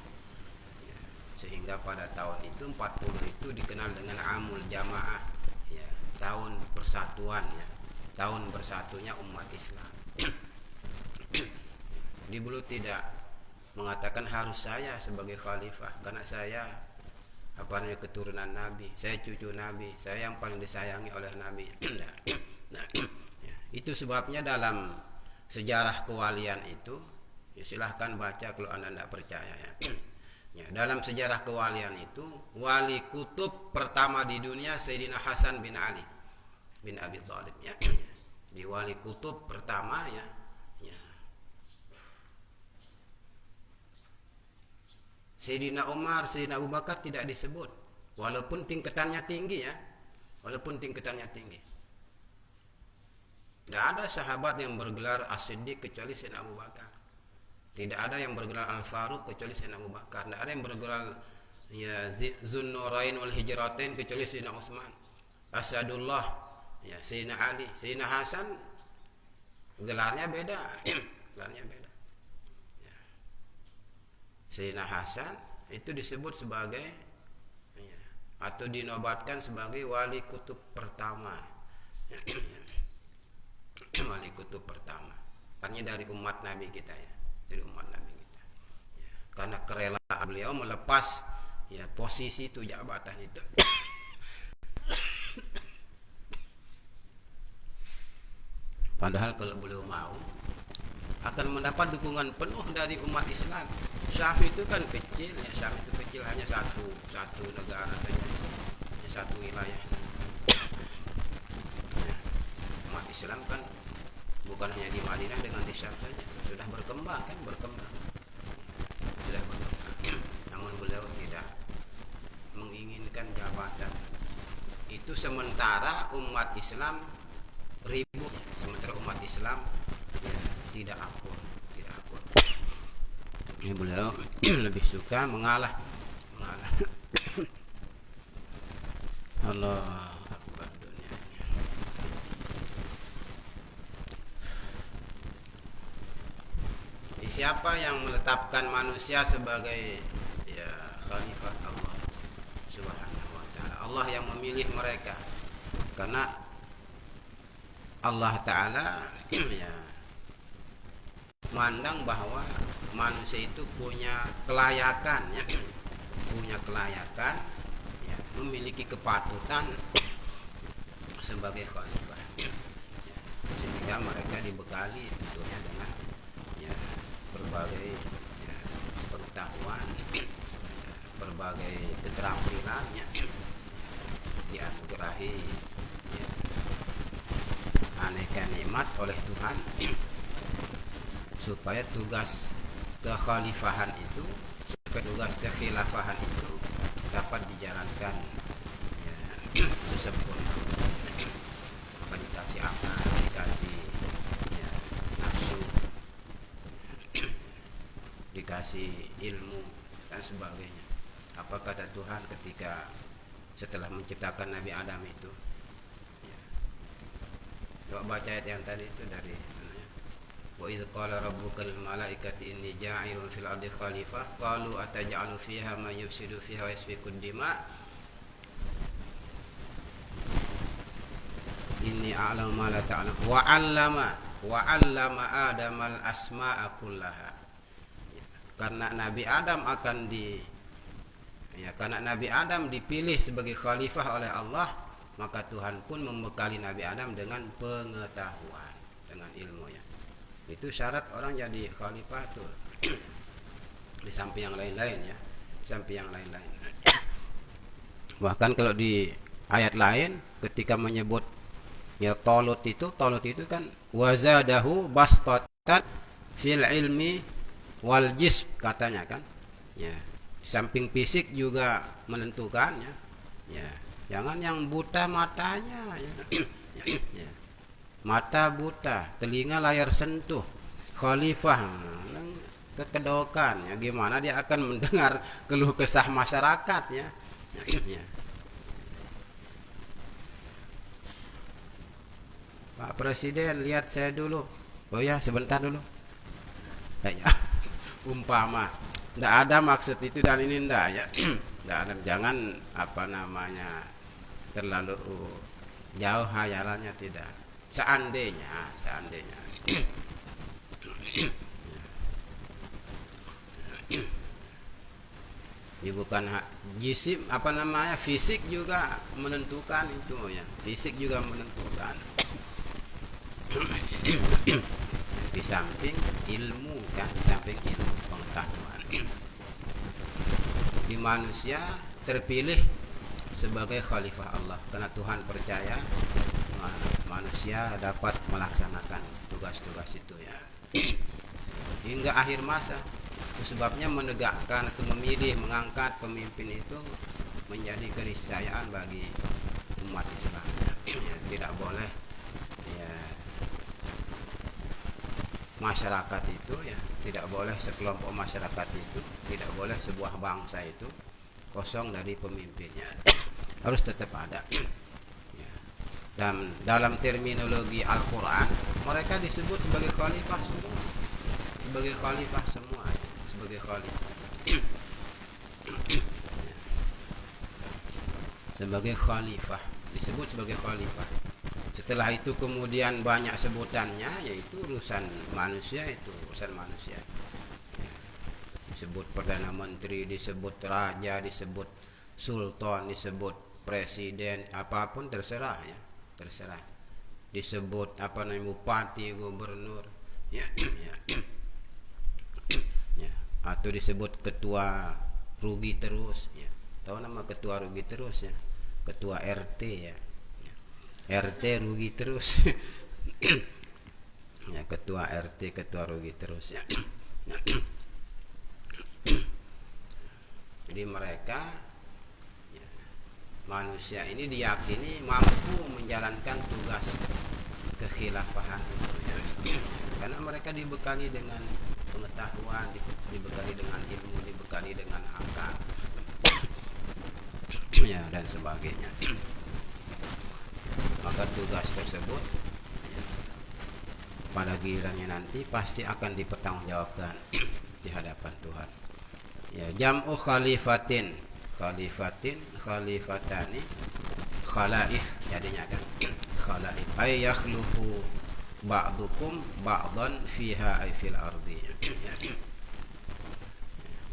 ya, sehingga pada tahun itu 40 itu dikenal dengan Amul Jamaah ya, tahun persatuan ya, tahun bersatunya umat Islam. Di beliau tidak mengatakan harus saya sebagai khalifah karena saya keturunan Nabi, saya cucu Nabi, saya yang paling disayangi oleh Nabi. Nah, ya, itu sebabnya dalam sejarah kewalian itu ya, silahkan baca kalau anda tidak percaya ya. Ya, dalam sejarah kewalian itu wali kutub pertama di dunia Sayyidina Hasan bin Ali bin Abi Thalib ya. Di wali kutub pertama ya, ya. Sayyidina Umar, Sayyidina Abu Bakar tidak disebut walaupun tingkatannya tinggi ya, walaupun tingkatannya tinggi. Tidak ada sahabat yang bergelar As-Siddiq kecuali Sayyidina Abu Bakar. Tidak ada yang bergelar Al-Faruq kecuali Sayyidina Abu Bakar. Tidak ada yang bergelar ya Zunnurain wal Hijratain kecuali Sayyidina Utsman. Asadullah ya Sayyidina Ali. Sayyidina Hasan gelarnya beda. Gelarnya beda. Ya. Sayyidina Hasan itu disebut sebagai ya, atau dinobatkan sebagai wali kutub pertama. Ya. Wali kutub pertama artinya dari umat Nabi kita ya, dari umat Nabi kita ya, karena kerelaan beliau melepas ya posisi itu, jabatan itu. Padahal kalau beliau mau akan mendapat dukungan penuh dari umat Islam. Syam itu kan kecil ya, Syam itu kecil, hanya satu negara saja, hanya satu wilayah saja. Ya, umat Islam kan bukan hanya di Madinah dengan di Syam saja, sudah berkembang kan, sudah berkembang. Namun beliau tidak menginginkan jabatan itu sementara umat Islam ribut, sementara umat Islam ya, tidak akur. Ini beliau lebih suka mengalah. Allah. Siapa yang menetapkan manusia sebagai ya khalifah Allah Subhanahu wa taala? Allah yang memilih mereka. Karena Allah taala ya mandang bahwa manusia itu punya kelayakan ya, ya, memiliki kepatutan sebagai khalifah. Ya, sehingga mereka dibekali tentunya dengan ya berbagai ya, pengetahuan, ya, berbagai keterampilan ya, dianugerahi ya, aneka nikmat oleh Tuhan supaya tugas kekhalifahan itu, tugas kekhilafahan itu dapat dijalankan ya, sesempurna. Maka dikasih akal, dikasih ya, nafsu, dikasih ilmu dan sebagainya. Apa kata Tuhan ketika setelah menciptakan Nabi Adam itu? Ya. Coba baca ayat yang tadi itu dari wa idz qala rabbuka lil malaikati inni ja'ilun fil ardi khalifah qalu ataj'alu fiha man yufsidu fiha wa yasfiku dima inni a'lamu ma la ta'lam wa 'allama adamal asma'a kullaha. Karena Nabi Adam karena Nabi Adam dipilih sebagai khalifah oleh Allah, maka Tuhan pun membekali Nabi Adam dengan pengetahuan, dengan ilmu ya. Itu syarat orang jadi khalifah tuh. Di samping yang lain-lain ya, di samping yang lain-lain. Bahkan kalau di ayat lain ketika menyebut ya Talut itu kan wazadahu bastatan fil ilmi wal jism katanya kan. Ya, di samping fisik juga menentukan ya. Ya, jangan yang buta matanya ya. Ya. Mata buta, telinga layar sentuh, khalifah kekedokan ya, gimana dia akan mendengar keluh kesah masyarakat ya. Ya. Pak Presiden lihat saya dulu. Oh ya sebentar dulu ya. Umpama nggak ada maksud itu dan ini ndak ya. Nggak ada, jangan terlalu jauh hayalannya, tidak. Seandainya ini bukan jisim fisik juga menentukan itu ya, fisik juga menentukan. Di samping ilmu kan, di samping ilmu pengetahuan, di manusia terpilih sebagai khalifah Allah karena Tuhan percaya manusia dapat melaksanakan tugas-tugas itu ya hingga akhir masa. Itu sebabnya menegakkan atau memilih mengangkat pemimpin itu menjadi keniscayaan bagi umat Islam ya, tidak boleh ya masyarakat itu ya, tidak boleh sekelompok masyarakat itu, tidak boleh sebuah bangsa itu kosong dari pemimpinnya. Harus tetap ada. Dan dalam terminologi Al-Quran mereka disebut sebagai khalifah semua, sebagai khalifah semua, sebagai khalifah, sebagai khalifah, disebut sebagai khalifah. Setelah itu kemudian banyak sebutannya, yaitu urusan manusia, itu urusan manusia. Disebut perdana menteri, disebut raja, disebut sultan, disebut presiden, apapun terserah ya. Terserah disebut bupati, gubernur ya, ya. Ya. Atau disebut ketua rugi terus ya. Tahu nama ketua rugi terus ya, ketua RT ya, ya. RT rugi terus ya, ketua RT, ketua rugi terus ya. Jadi mereka manusia ini diyakini mampu menjalankan tugas kekhilafahan itu ya. Karena mereka dibekali dengan pengetahuan, dibekali dengan ilmu, dibekali dengan akal ya, dan sebagainya. Maka tugas tersebut ya, pada gilirannya nanti pasti akan dipertanggungjawabkan di hadapan Tuhan ya. Jam'u khalifatin, khalifatani, khalaif jadinya kan, khalaif ay yakhlufu ba'dukum ba'dan fiha ay fil ardi.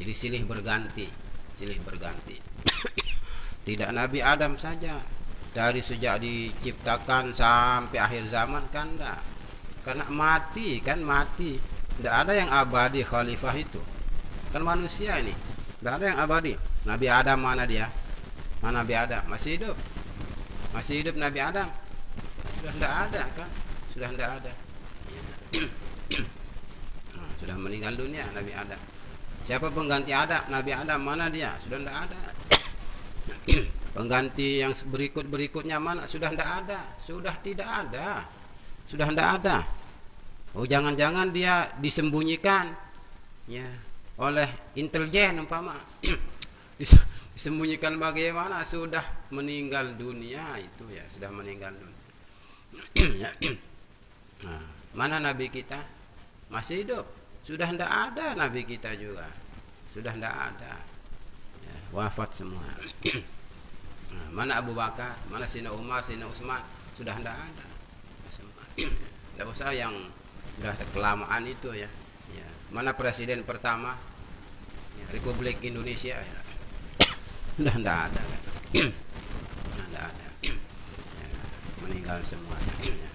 Jadi silih berganti. Tidak Nabi Adam saja, dari sejak diciptakan sampai akhir zaman kan enggak, karena mati, tidak ada yang abadi khalifah itu kan, manusia ini tidak ada yang abadi. Nabi Adam mana dia? Mana Nabi Adam? Masih hidup Nabi Adam? Sudah tidak ada kan? Sudah tidak ada. Sudah meninggal dunia Nabi Adam. Siapa pengganti Adam? Nabi Adam mana dia? Sudah tidak ada. Pengganti yang berikutnya mana? Sudah tidak ada. Sudah tidak ada. Oh, jangan-jangan dia disembunyikan ya oleh intelijen umpama. Sembunyikan bagaimana? Sudah meninggal dunia itu ya, sudah meninggal dunia. Ya. Nah, mana nabi kita? Masih hidup. Sudah tidak ada nabi kita juga. Sudah tidak ada. Ya, wafat semua. Nah, mana Abu Bakar? Mana Sayyidina Umar, Sayyidina Utsman? Sudah tidak ada. Semua. Tidak usah yang sudah kelamaan itu ya. Ya. Mana presiden pertama? Ya, Republik Indonesia ya. Sudah tidak ada kan? Sudah tidak ada ya, meninggal semua ya.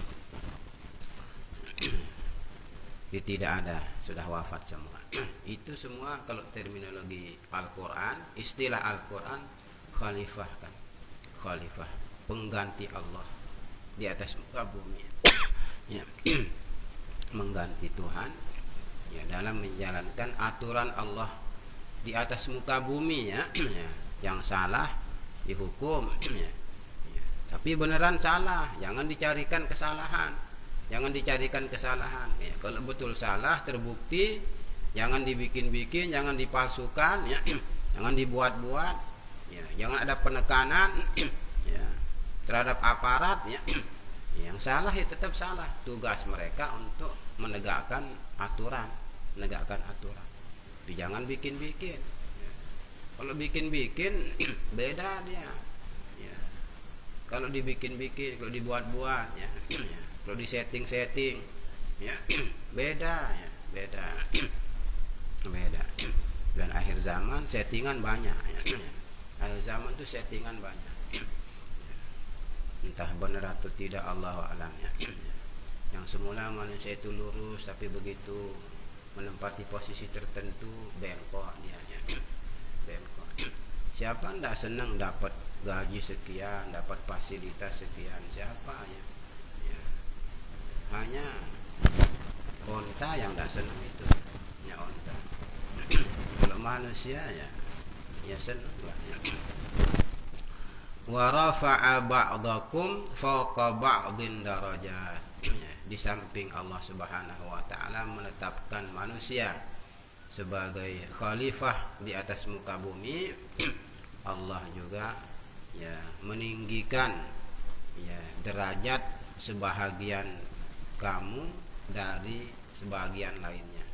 Tidak ada, sudah wafat semua. Itu semua kalau terminologi Al-Quran, istilah Al-Quran, khalifah kan, khalifah, pengganti Allah di atas muka bumi ya. Mengganti Tuhan ya, dalam menjalankan aturan Allah di atas muka bumi ya. Yang salah dihukum ya. Tapi beneran salah, jangan dicarikan kesalahan. Jangan dicarikan kesalahan ya. Kalau betul salah terbukti, jangan dibikin-bikin, jangan dipalsukan ya. Jangan dibuat-buat ya. Jangan ada penekanan ya, terhadap aparat ya. Yang salah ya tetap salah. Tugas mereka untuk menegakkan aturan, menegakkan aturan. Tapi jangan bikin-bikin. Kalau bikin-bikin beda dia. Ya. Kalau dibikin-bikin, kalau dibuat-buat ya. Kalau disetting-setting ya. Beda ya, beda. Beda. Dan akhir zaman settingan banyak ya. Akhir zaman itu settingan banyak. Entah benar atau tidak, Allahu a'lam ya. Yang semula manusia itu lurus, tapi begitu menempati posisi tertentu bengkok dia ya. Bengkok. Siapa ndak senang dapat gaji sekian, dapat fasilitas sekian? Siapa ya? Ya. Hanya onta yang ndak senang itu, ya onta. Kalau manusia ya senang lah. Ya. Wa rafa'a ba'dakum fawqa ba'din darajat. Ya. Di samping Allah Subhanahu wa taala menetapkan manusia sebagai khalifah di atas muka bumi, Allah juga ya meninggikan ya derajat sebahagian kamu dari sebagian lainnya.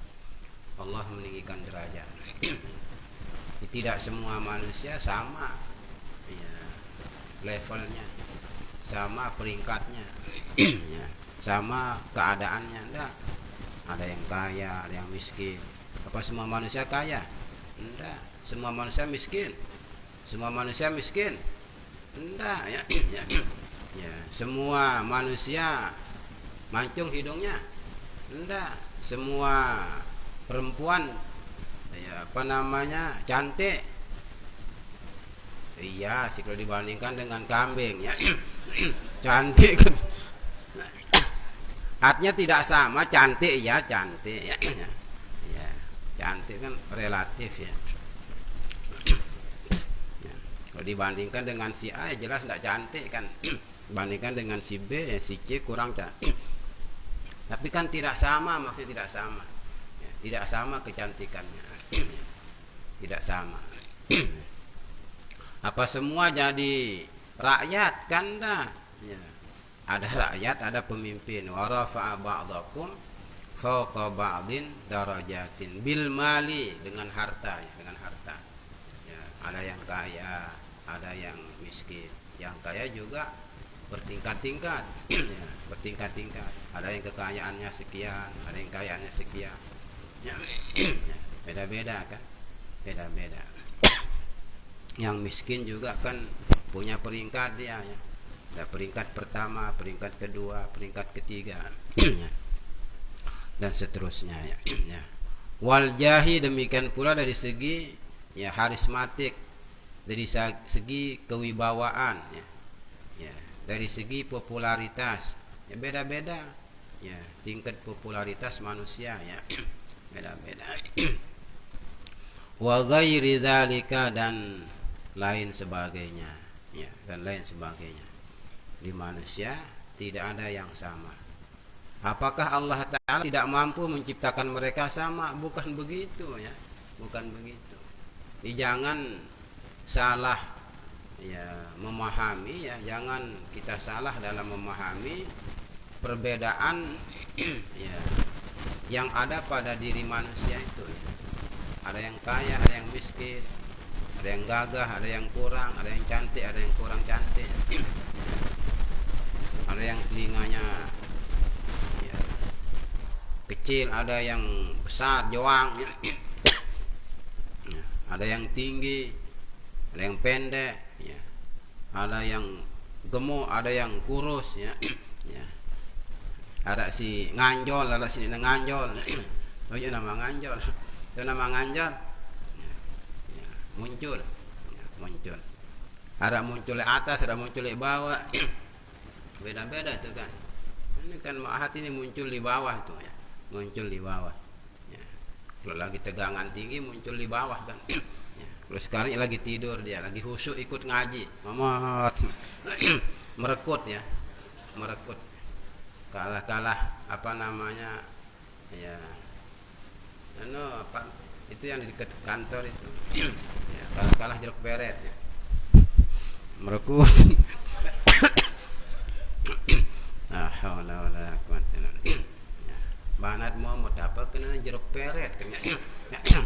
Allah meninggikan derajat. Tidak semua manusia sama ya, levelnya, sama peringkatnya ya, sama keadaannya. Enggak. Ada yang kaya, ada yang miskin. Apa semua manusia kaya? Enggak. Semua manusia miskin? Semua manusia miskin? Enggak ya. Ya. Semua manusia mancung hidungnya? Enggak. Semua perempuan ya, apa namanya, cantik? Iya sih kalau dibandingkan dengan kambing ya. Cantik kan. Artinya tidak sama, cantik ya, cantik ya. Cantik kan relatif ya. Ya. Kalau dibandingkan dengan si A ya jelas tidak cantik kan. Bandingkan dengan si B ya, si C kurang cantik. Tapi kan tidak sama, maksudnya tidak sama ya, tidak sama kecantikannya. Tidak sama. Apa semua jadi rakyat kan dah ya. Ada rakyat, ada pemimpin. Wa rafa'a ba'dakum fawqa ba'din darajatin bil mali, dengan harta ya, dengan harta ya. Ada yang kaya, ada yang miskin. Yang kaya juga bertingkat-tingkat ya, bertingkat-tingkat. Ada yang kekayaannya sekian, ada yang kekayaannya sekian ya. Beda-beda kan, beda-beda. Yang miskin juga kan punya peringkat dia ya. Ada peringkat pertama, peringkat kedua, peringkat ketiga ya. Dan seterusnya ya. Ya. Wal jahi, demikian pula dari segi ya harismatik, dari segi kewibawaan ya. Ya, dari segi popularitas ya, beda-beda ya, tingkat popularitas manusia ya. Beda-beda. Wa ghairi dzalika, dan lain sebagainya ya, dan lain sebagainya. Di manusia tidak ada yang sama. Apakah Allah Ta'ala tidak mampu menciptakan mereka sama? Bukan begitu ya, bukan begitu. Jadi jangan salah ya memahami, ya jangan kita salah dalam memahami perbedaan ya yang ada pada diri manusia itu ya. Ada yang kaya, ada yang miskin, ada yang gagah, ada yang kurang, ada yang cantik, ada yang kurang cantik, ada yang telinganya ya, kecil, ada yang besar, joang ya. Ada yang tinggi, ada yang pendek ya. Ada yang gemuk, ada yang kurus ya. Ya. Ada si nganjol, ada si nganjol. Itu nama nganjol. Itu nama nganjol. Ya. Ya. Muncul. Ya. Muncul. Ada muncul di atas, ada muncul di bawah. Beda-beda itu kan. Ini kan hati ini muncul di bawah tuh ya. Muncul di bawah. Ya. Kalau lagi tegangan tinggi muncul di bawah kan. Ya. Kalau sekarang lagi tidur dia, lagi khusyuk ikut ngaji. Mamat. Merekut ya. Merekut. Kalah-kalah apa namanya? Ya. Apa? Itu yang di dekat kantor itu. Ya, kalah-kalah jeruk beret ya. Merekut. Ah, haula wala quwwata illa billah. Banat mau apa kena jeruk beret kena.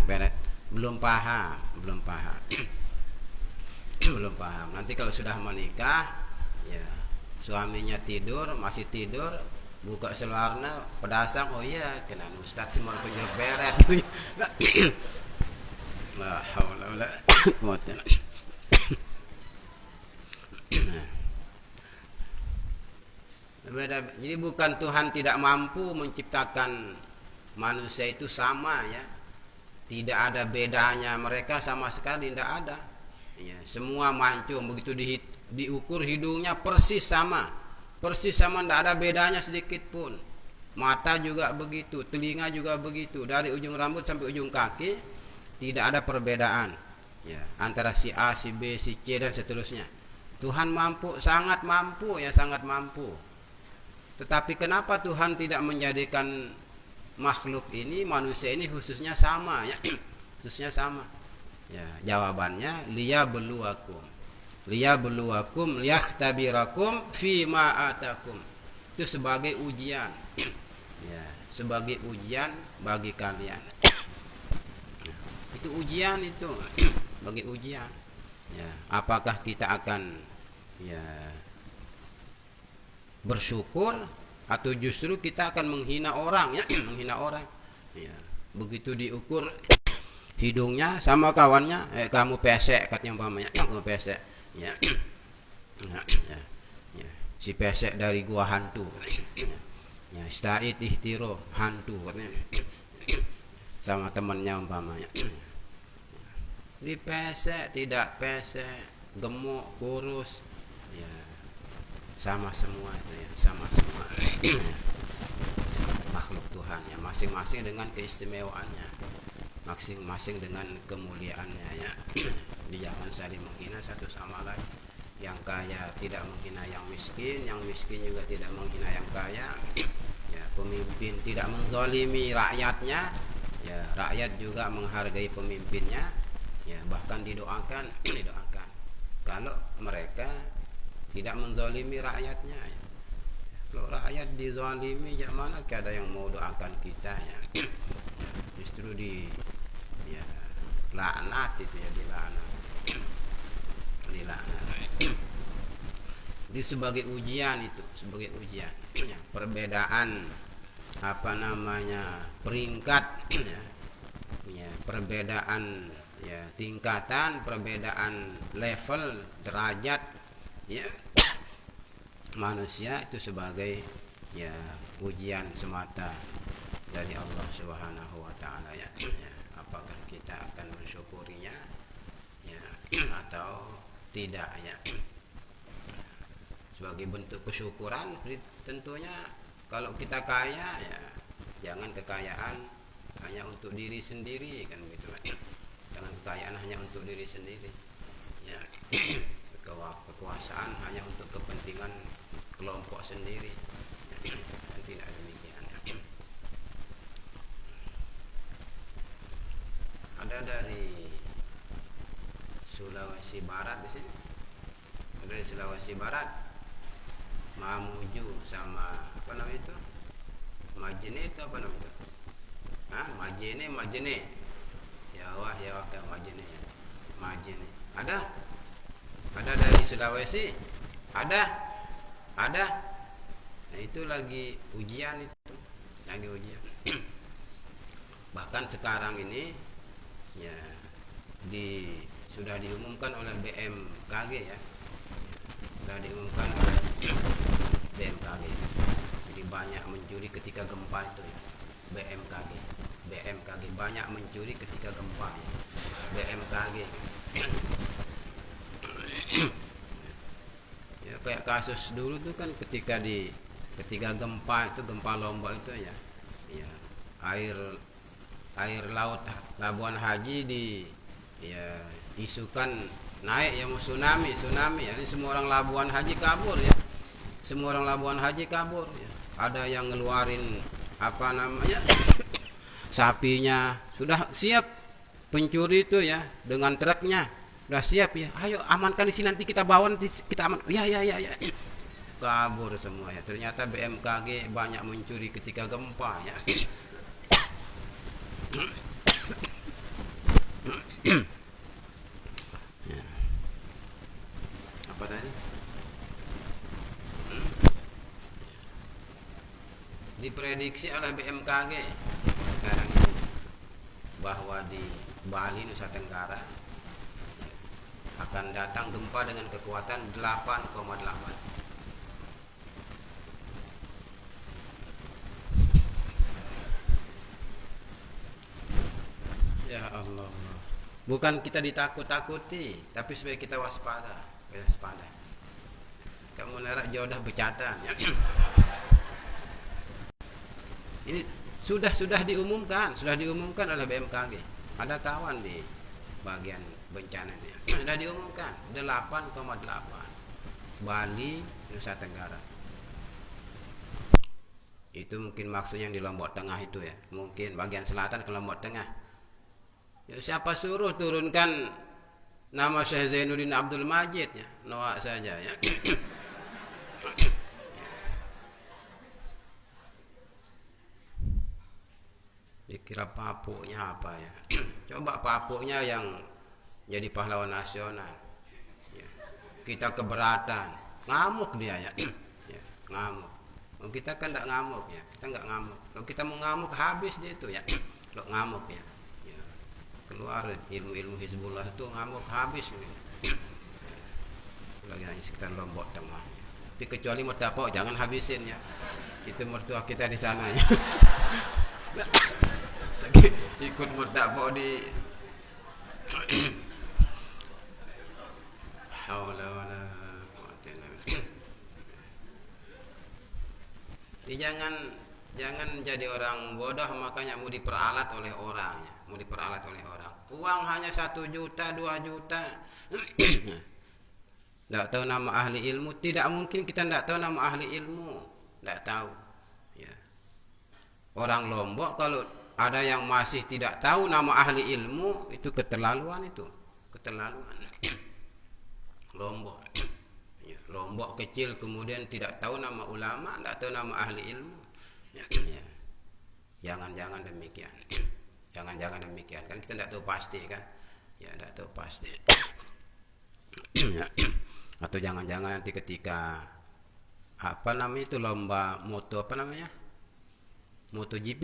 Beret. Belum paham. Belum paham. Nanti kalau sudah menikah, ya suaminya tidur, masih tidur, buka seluarnya pedasang, oh iya kena ustaz semua jeruk beret. La haula wala quwwata illa billah. Jadi bukan Tuhan tidak mampu menciptakan manusia itu sama ya. Tidak ada bedanya, mereka sama sekali tidak ada. Ya, semua mancung begitu diukur hidungnya persis sama. Persis sama, tidak ada bedanya sedikit pun. Mata juga begitu, telinga juga begitu. Dari ujung rambut sampai ujung kaki tidak ada perbedaan. Ya, antara si A, si B, si C dan seterusnya. Tuhan mampu, sangat mampu ya, sangat mampu. Tetapi kenapa Tuhan tidak menjadikan makhluk ini, manusia ini khususnya sama ya? Khususnya sama. Ya, jawabannya liyabluwakum. Liyabluwakum liyahtabirakum fima atakum. Itu sebagai ujian. Ya, sebagai ujian bagi kalian. Itu ujian itu. Bagi ujian. Ya, apakah kita akan ya bersyukur atau justru kita akan menghina orang ya, menghina orang. Ya, begitu diukur hidungnya sama kawannya, kamu pesek katanya umpamanya, kamu pesek. Ya. Ya, ya, ya. Si pesek dari gua hantu. Ya, sta'id ihtiro hantu katanya. Sama temannya umpamanya. Di pesek, tidak pesek, gemuk, kurus. Ya. Sama semua itu ya, sama semua. Makhluk Tuhan ya, masing-masing dengan keistimewaannya, masing-masing dengan kemuliaannya ya. Jangan saling menghina satu sama lain. Yang kaya tidak menghina yang miskin juga tidak menghina yang kaya. Ya, pemimpin tidak menzalimi rakyatnya. Ya, rakyat juga menghargai pemimpinnya. Ya, bahkan didoakan. Kalau mereka tidak menzalimi rakyatnya. Kalau rakyat dizalimi, ya mana ada yang mau doakan kita ya. Justru ya laknat itu ya, dilaknat. Itu sebagai ujian itu, sebagai ujian. Ya, perbedaan apa namanya peringkat ya. Ya, perbedaan ya tingkatan, perbedaan level derajat ya manusia itu sebagai ya ujian semata dari Allah Subhanahu wa taala ya. Ya, apakah kita akan mensyukurinya ya atau tidak ya. Sebagai bentuk kesyukuran tentunya kalau kita kaya ya jangan kekayaan hanya untuk diri sendiri kan gitu kan. Jangan kekayaan hanya untuk diri sendiri. Ya. Kekuasaan hanya untuk kepentingan kelompok sendiri. Dan tidak demikian. Ada dari Sulawesi Barat di sini. Ada di Sulawesi Barat. Mamuju sama apa namanya itu? Majene itu apa namanya? Majene. Ya wah ke Majene ya. Majene. Ada dari Sulawesi. Ada. Nah, itu lagi ujian itu. Lagi ujian. Bahkan sekarang ini ya sudah diumumkan oleh BMKG ya. Sudah diumumkan oleh BMKG. Jadi banyak mencuri ketika gempa itu ya. BMKG banyak mencuri ketika gempa ya. BMKG. Ya kayak kasus dulu tuh kan ketika gempa itu, gempa Lombok itu ya. Ya, air laut Labuan Haji isukan naik ya, mau tsunami ya. Ini semua orang Labuan Haji kabur ya. Ada yang ngeluarin apa namanya sapinya, sudah siap pencuri itu ya, dengan truknya udah siap ya, ayo amankan di sini, nanti kita bawa, nanti kita aman. Ya kabur semua ya. Ternyata BMKG banyak mencuri ketika gempa ya. Ya. Apa tadi? Diprediksi oleh BMKG sekarang ini bahwa di Bali, Nusa Tenggara akan datang gempa dengan kekuatan 8,8. Ya Allah. Bukan kita ditakut-takuti, tapi supaya kita waspada. Kamu narak jodoh bercatan ya. Ini sudah diumumkan oleh BMKG. Ada kawan di bagian bencana ini. Sudah diumumkan 8,8. Bali, Nusa Tenggara. Itu mungkin maksudnya yang di Lombok Tengah itu ya. Mungkin bagian selatan ke Lombok Tengah. Ya, siapa suruh turunkan nama Syekh Zainuddin Abdul Majid ya? Noak saja ya. Dikira papuknya apa ya? Coba papuknya yang jadi pahlawan nasional ya. Kita keberatan, ngamuk dia ya. Ya ngamuk. Kita kan tidak ngamuk ya. Kita nggak ngamuk. Kalau kita mau ngamuk habis dia itu ya. Kalau ngamuk ya. Ya. Keluar ilmu Hizbullah itu ngamuk habis ini. Lagi hanya sekitar Lombok Tengah. Tapi kecuali mertapok jangan habisin ya. Itu mertua kita di sana ya. Ikut murtapok di haula wala quwwata illa billah. Jangan jadi orang bodoh makanya mau diperalat oleh orang ya. Uang hanya 1 juta 2 juta. Tidak tahu nama ahli ilmu. Tidak mungkin kita tidak tahu nama ahli ilmu. Tidak tahu ya. Orang Lombok kalau ada yang masih tidak tahu nama ahli ilmu, itu keterlaluan itu. Lombok. Ya, Lombok kecil kemudian tidak tahu nama ulama, tidak tahu nama ahli ilmu. Ya. Jangan demikian. Jangan demikian. Kan kita tidak tahu pasti kan. Ya, tidak tahu pasti. Ya. Atau jangan-jangan nanti ketika apa namanya itu lomba MotoGP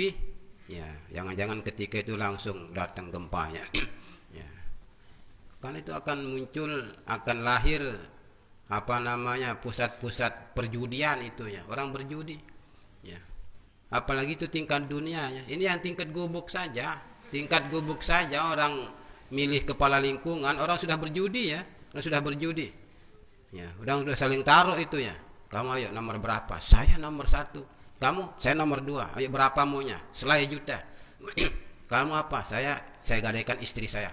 ya, jangan-jangan ketika itu langsung datang gempa ya. Ya. Kan itu akan lahir apa namanya pusat-pusat perjudian itu ya, orang berjudi ya. Apalagi itu tingkat dunia ya. Ini yang tingkat gubuk saja orang milih kepala lingkungan, orang sudah berjudi ya. Ya, udah saling taruh itu ya. Kamu ayo nomor berapa? Saya nomor 1. Kamu? Saya nomor 2. Ayo berapa maunya? Selai juta. Kamu apa? Saya gadaikan istri saya.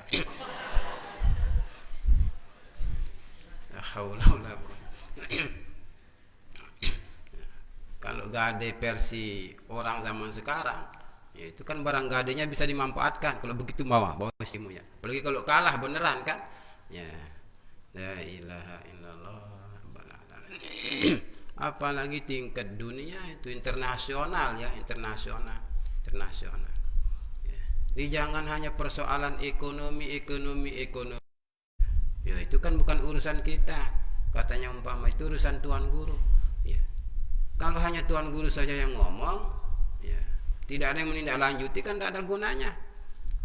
Kalau gade versi orang zaman sekarang, ya itu kan barang gadenya bisa dimanfaatkan. Kalau begitu bawa istrimu ya. Apalagi kalau kalah beneran kan. Ya. La ilaha illallah. Apalagi tingkat dunia itu internasional ya, internasional. Ya. Jadi jangan hanya persoalan ekonomi. Ya itu kan bukan urusan kita. Katanya umpama itu urusan tuan guru. Ya. Kalau hanya tuan guru saja yang ngomong, ya, tidak ada yang menindaklanjuti kan tidak ada gunanya.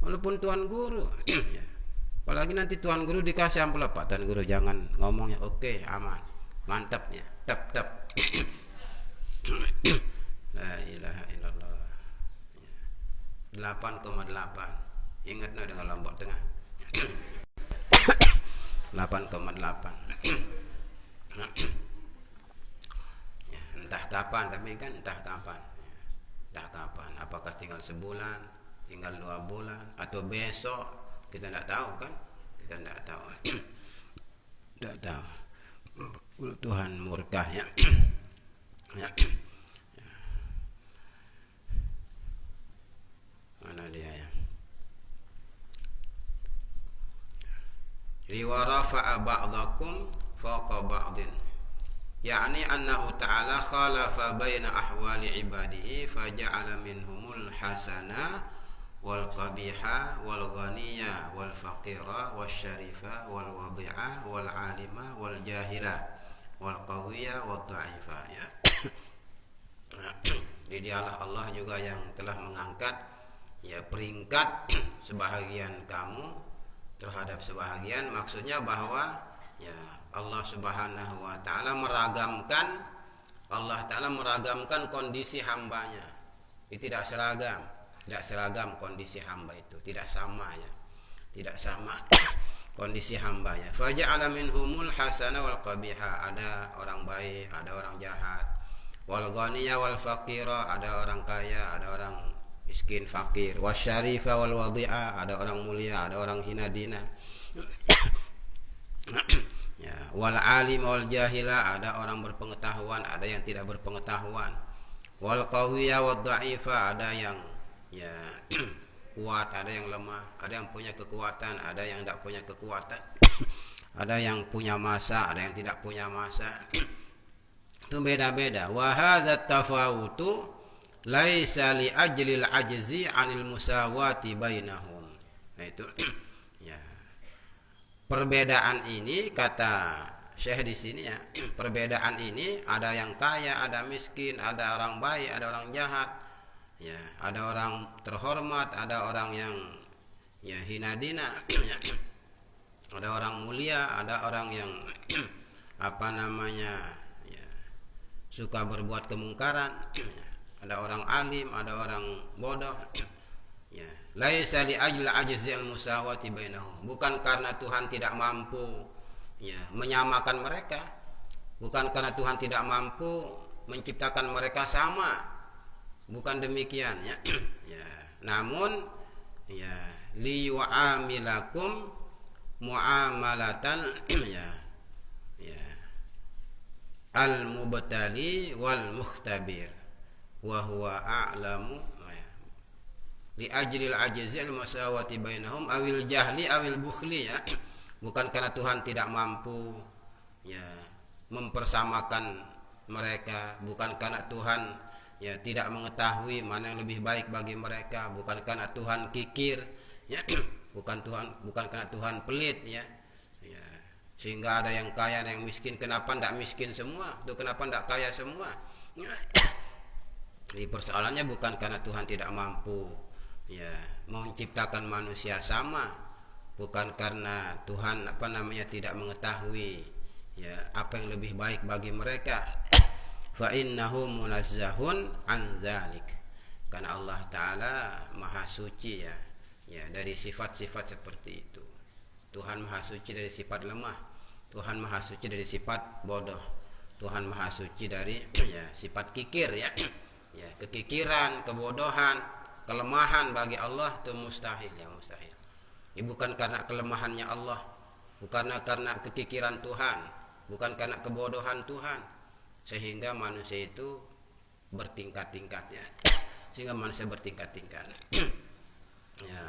Walaupun tuan guru, ya. Apalagi nanti tuan guru dikasih amplop, Pak tuan guru jangan ngomongnya, oke, aman, mantap ya, tep. La ilaha illallah. 8,8. Ingat no dengan Lombok Tengah. 8,8. Ya, entah kapan, tapi kan entah kapan. Apakah tinggal sebulan, tinggal 2 bulan, atau besok, kita tidak tahu kan? Kita tidak tahu. Tidak tahu. Tuhan murka ya. Ya. Mana dia ya? Riwarafa'a ba'dakum fawqa ba'din. Yani annahu ta'ala khalafa baina ahwali ibadihi faja'ala minhumul hasana wal qabiha wal ghaniya wal faqira wal syarifa wal wadi'a wal alima wal jahila wal qawiya wal dha'ifa ya. Jadi dialah Allah juga yang telah mengangkat ya peringkat sebahagian kamu terhadap sebahagian, maksudnya bahwa ya Allah Subhanahu wa taala meragamkan kondisi hambanya. Itu tidak seragam kondisi hamba itu, tidak sama ya. Tidak sama kondisi hambanya. Faja'ala minhumul hasana wal qabiha, ada orang baik, ada orang jahat. Wal ghaniya wal faqira, ada orang kaya, ada orang miskin fakir. Wasyarifa wal wadi'a, ada orang mulia, ada orang hina dina. Ya, wal alim wal jahila, ada orang berpengetahuan, ada yang tidak berpengetahuan. Wal qawiya wad dha'ifa, ada yang ya kuat, ada yang lemah, ada yang punya kekuatan, ada yang tidak punya kekuatan. Ada yang punya masa, ada yang tidak punya masa. Itu beda-beda. Wa hadzat tafawutu laisa li ajlil ajzi 'anil musawati bainahum. Nah itu ya. Perbedaan ini kata Syekh di sini ya, perbedaan ini ada yang kaya, ada miskin, ada orang baik, ada orang jahat. Ya, ada orang terhormat, ada orang yang ya hina dina. Ada orang mulia, ada orang yang apa namanya? Ya, suka berbuat kemungkaran. Ada orang alim, ada orang bodoh. Ya, laisa li ajli ajzil musawati bainahum. Bukan karena Tuhan tidak mampu ya menyamakan mereka. Bukan karena Tuhan tidak mampu menciptakan mereka sama. Bukan demikian ya. Ya, namun ya li yu'amilakum muamalatan ya al mubtali wal mukhtabir wa huwa a'lamu li ajril ajzil musawati bainahum awil jahli awil bukhli ya. Bukan karena Tuhan tidak mampu ya mempersamakan mereka, bukan karena Tuhan ya tidak mengetahui mana yang lebih baik bagi mereka, bukan karena Tuhan kikir ya. bukan karena Tuhan pelit ya. Ya sehingga ada yang kaya, ada yang miskin. Kenapa tidak miskin semua? Tuh kenapa tidak kaya semua? Ya. Jadi persoalannya bukan karena Tuhan tidak mampu ya menciptakan manusia sama, bukan karena Tuhan apa namanya tidak mengetahui ya apa yang lebih baik bagi mereka. Fa innahu munazzahun an dzalik, karena Allah taala maha suci ya dari sifat-sifat seperti itu. Tuhan maha suci dari sifat lemah, Tuhan maha suci dari sifat bodoh, Tuhan maha suci dari ya sifat kikir ya. Ya kekikiran, kebodohan, kelemahan bagi Allah itu mustahil ya, mustahil. Ya bukan karena kelemahannya Allah, bukan karena kekikiran Tuhan, bukan karena kebodohan Tuhan. Sehingga manusia itu bertingkat-tingkat ya. Sehingga manusia bertingkat-tingkat. Ya.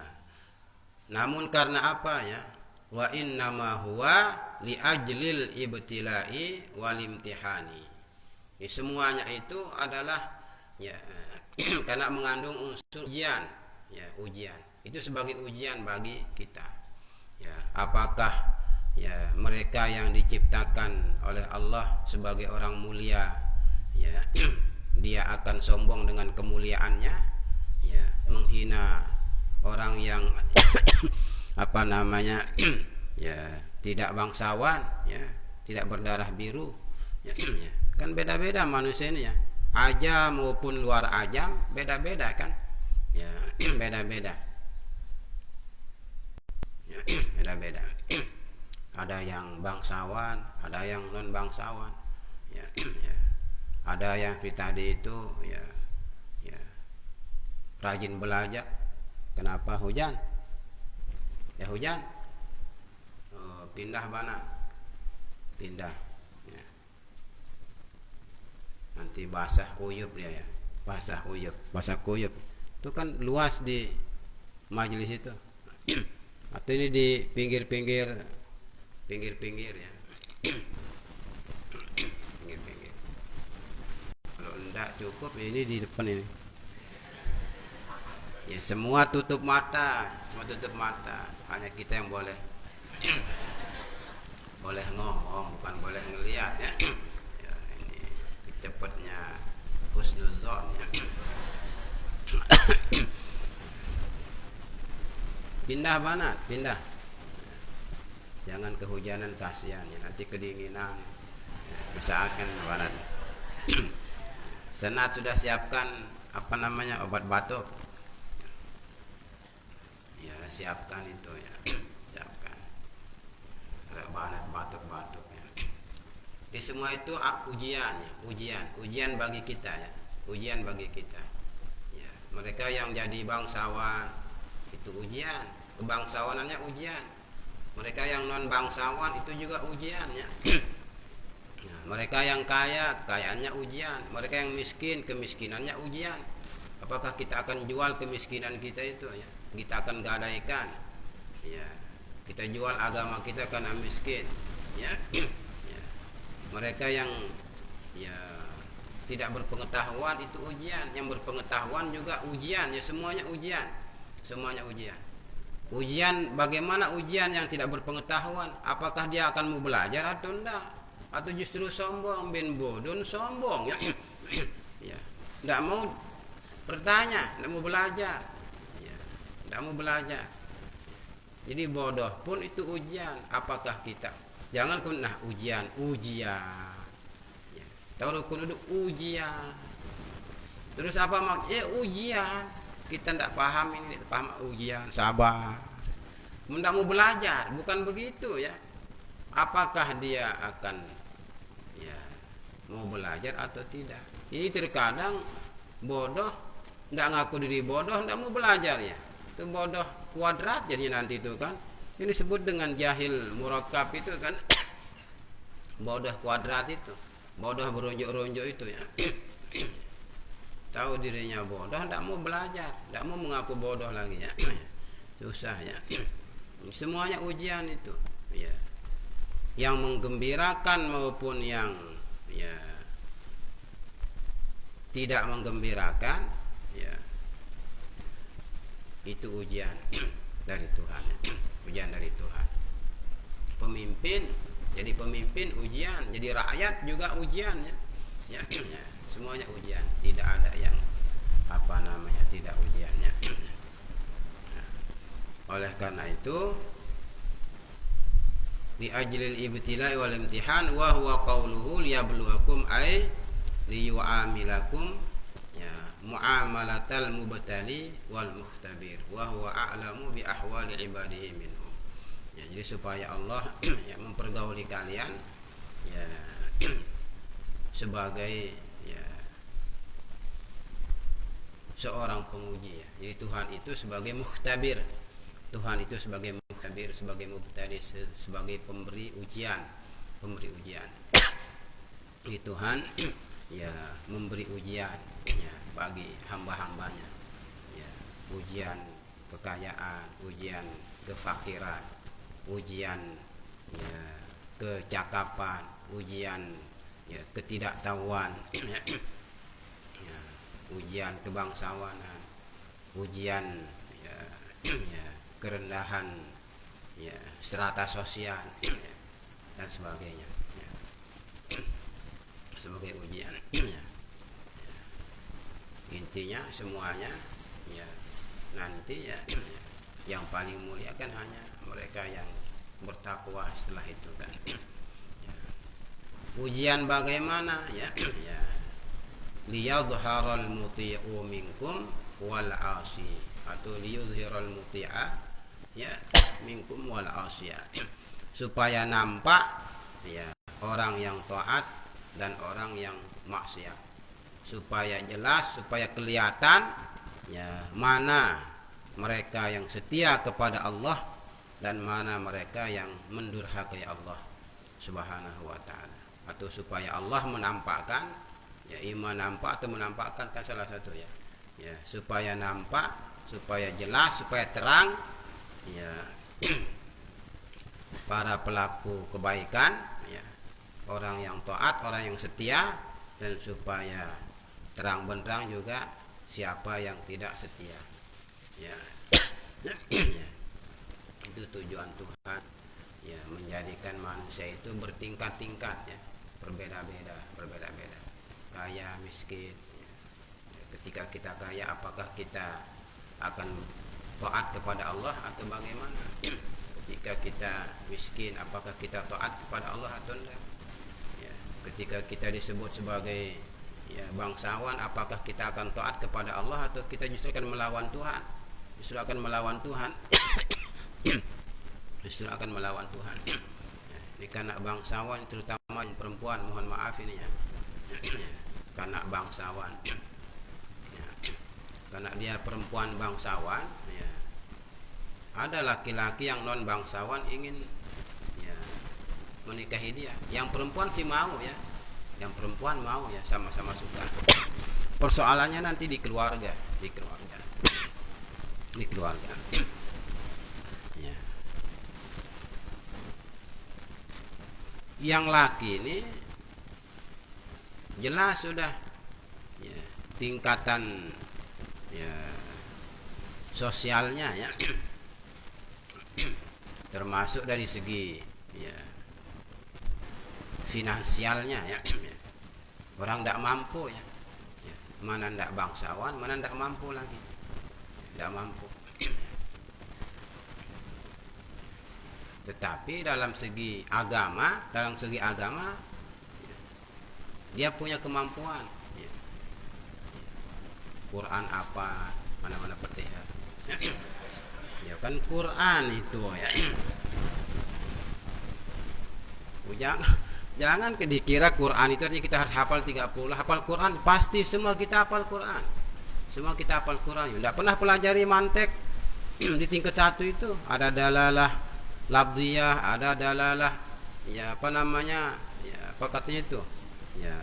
Namun karena apa ya? wa innama huwa li ajlil ibtilai wal imtihani. Ini semuanya itu adalah ya karena mengandung unsur ujian, ya ujian. Itu sebagai ujian bagi kita. Ya, apakah ya mereka yang diciptakan oleh Allah sebagai orang mulia, ya dia akan sombong dengan kemuliaannya, ya menghina orang yang apa namanya ya tidak bangsawan, ya tidak berdarah biru, ya, kan beda-beda manusia ini ya, ajam maupun luar ajam beda-beda kan, ya beda-beda, ya, beda-beda. Ada yang bangsawan, ada yang non bangsawan, ya, ya. Ada yang tadi itu ya, ya rajin belajar. Kenapa hujan? Ya hujan. Oh, pindah mana? Pindah. Ya. Nanti basah kuyup dia ya. Basah kuyup, basah kuyup. Itu kan luas di majelis itu. Atau ini di pinggir-pinggir ya. Pinggir-pinggir. Kalau enggak cukup ini di depan ini. Ya semua tutup mata, hanya kita yang boleh ngomong, bukan boleh ngelihat ya. Ya ini cepatnya husnuzon ya. Pindah mana? Pindah. Jangan kehujanan, kasihan ya, nanti kedinginan. Ya, misalkan barat. Senat sudah siapkan apa namanya obat batuk. Ya siapkan itu ya, siapkan. Ada bahan batuk ya. Di semua itu ujian ya, ujian bagi kita ya, ujian bagi kita. Ya, mereka yang jadi bangsawan itu ujian, kebangsawanannya ujian. Mereka yang non bangsawan itu juga ujian ya. Nah, mereka yang kaya, kekayaannya ujian. Mereka yang miskin, kemiskinannya ujian. Apakah kita akan jual kemiskinan kita itu ya? Kita akan gadaikan. Ya. Kita jual agama kita karena miskin, ya. Ya. Mereka yang ya tidak berpengetahuan itu ujian, yang berpengetahuan juga ujian, ya semuanya ujian. Semuanya ujian. Ujian bagaimana ujian yang tidak berpengetahuan? Apakah dia akan mau belajar atau enggak? Atau justru sombong, bin bodon sombong ya. Ya. Enggak mau bertanya, enggak mau belajar. Ya. Enggak mau belajar. Jadi bodoh pun itu ujian. Apakah kita? Jangan nah ujian. Ya. Tahu kudu ujian. Terus apa maksudnya? Ujian. Kita tidak paham ini, paham ujian, sabar. Tidak mau belajar, bukan begitu ya. Apakah dia akan ya mau belajar atau tidak? Ini terkadang bodoh, tidak ngaku diri bodoh, tidak mau belajar ya. Itu bodoh kuadrat jadinya nanti itu kan. Ini disebut dengan jahil murakkab itu kan. Bodoh kuadrat itu, bodoh beronjok-ronjok itu ya. Tahu dirinya bodoh, tidak mau belajar, tidak mau mengaku bodoh lagi ya. Susah ya. Semuanya ujian itu ya. Yang menggembirakan maupun yang ya tidak menggembirakan ya. Itu ujian dari Tuhan. Ujian dari Tuhan. Pemimpin, jadi pemimpin ujian, jadi rakyat juga ujian ya. Ya, ya. Semuanya ujian, tidak ada yang apa namanya tidak ujiannya. Nah, oleh karena itu li ajlil ibtilai wal imtihan wa huwa qauluhu liyabluwakum ay liyu'amilakum ya muamalatal mubtali wal mukhtabir wa huwa a'lamu bi ahwali ibadihi minhum. Ya, jadi supaya Allah ya mempergauli kalian ya sebagai seorang penguji ya. Jadi Tuhan itu sebagai mukhtabir. Tuhan itu sebagai mukhtabir, sebagai mubtadi, sebagai pemberi ujian. Jadi Tuhan ya memberi ujian ya bagi hamba-hambanya. Ya, ujian kekayaan, ujian kefakiran. ujian ya, kecakapan, ujian ya, ketidaktahuan, ya, ujian kebangsawanan, ujian ya, ya, kerendahan ya, strata sosial ya, dan sebagainya ya, sebagai ujian ya. Intinya semuanya ya nanti ya, yang paling mulia kan hanya mereka yang bertakwa setelah itu kan ya. Ujian bagaimana ya, ya. Liyadhharal muti'u minkum wal 'asi, atau liyudhiral muti'a ya minkum wal 'asiya, supaya nampak ya orang yang taat dan orang yang maksiat, supaya jelas, supaya kelihatan ya mana mereka yang setia kepada Allah dan mana mereka yang mendurhakai Allah Subhanahu wa taala, atau supaya Allah menampakkan ya, iman nampak atau menampakkan kan salah satu ya. Ya, supaya nampak, supaya jelas, supaya terang ya para pelaku kebaikan ya, orang yang taat, orang yang setia, dan supaya terang benderang juga siapa yang tidak setia ya. Ya. Itu tujuan Tuhan ya, menjadikan manusia itu bertingkat-tingkat ya, berbeda-beda, kaya miskin ya. Ketika kita kaya, apakah kita akan taat kepada Allah atau bagaimana? Ketika kita miskin, apakah kita taat kepada Allah atau tidak ya. Ketika kita disebut sebagai ya, bangsawan, apakah kita akan taat kepada Allah atau kita justru akan melawan Tuhan? Justru akan melawan Tuhan. Justru akan melawan Tuhan ya. Ini kanak bangsawan, terutama yang perempuan, mohon maaf ini ya, kanak bangsawan ya. Karena dia perempuan bangsawan ya, ada laki-laki yang non bangsawan ingin ya, menikahi dia. Yang perempuan sih mau ya, yang perempuan mau ya, sama-sama suka. Persoalannya nanti di keluarga, di keluarga ya. Yang laki ini jelas sudah ya, tingkatan ya sosialnya ya, termasuk dari segi ya finansialnya ya, orang tidak mampu ya. Mana tidak bangsawan, mana tidak mampu lagi, tidak mampu. Tetapi dalam segi agama, dia punya kemampuan ya. Quran apa, mana-mana Fatihah ya kan, Quran itu ya. Jangan dikira Quran itu artinya kita harus hafal 30. Hafal Quran pasti semua kita hafal Quran. Semua kita hafal Quran. Tidak pernah pelajari mantek di tingkat 1 itu. Ada dalalah labdiyah, ada dalalah ya apa namanya? Ya apa katanya itu? Ya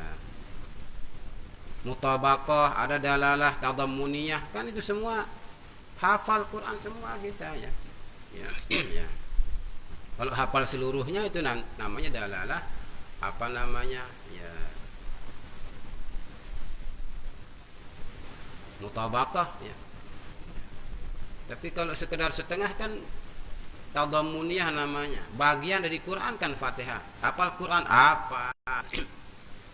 mutabaqah, ada dalalah tadammuniyah, kan itu semua hafal Quran semua kita ya. Ya, ya. Kalau hafal seluruhnya itu namanya dalalah apa namanya? Ya mutabaqah ya. Tapi kalau sekedar setengah kan tadammuniyah namanya. Bagian dari Quran kan Fatihah. Hafal Quran apa?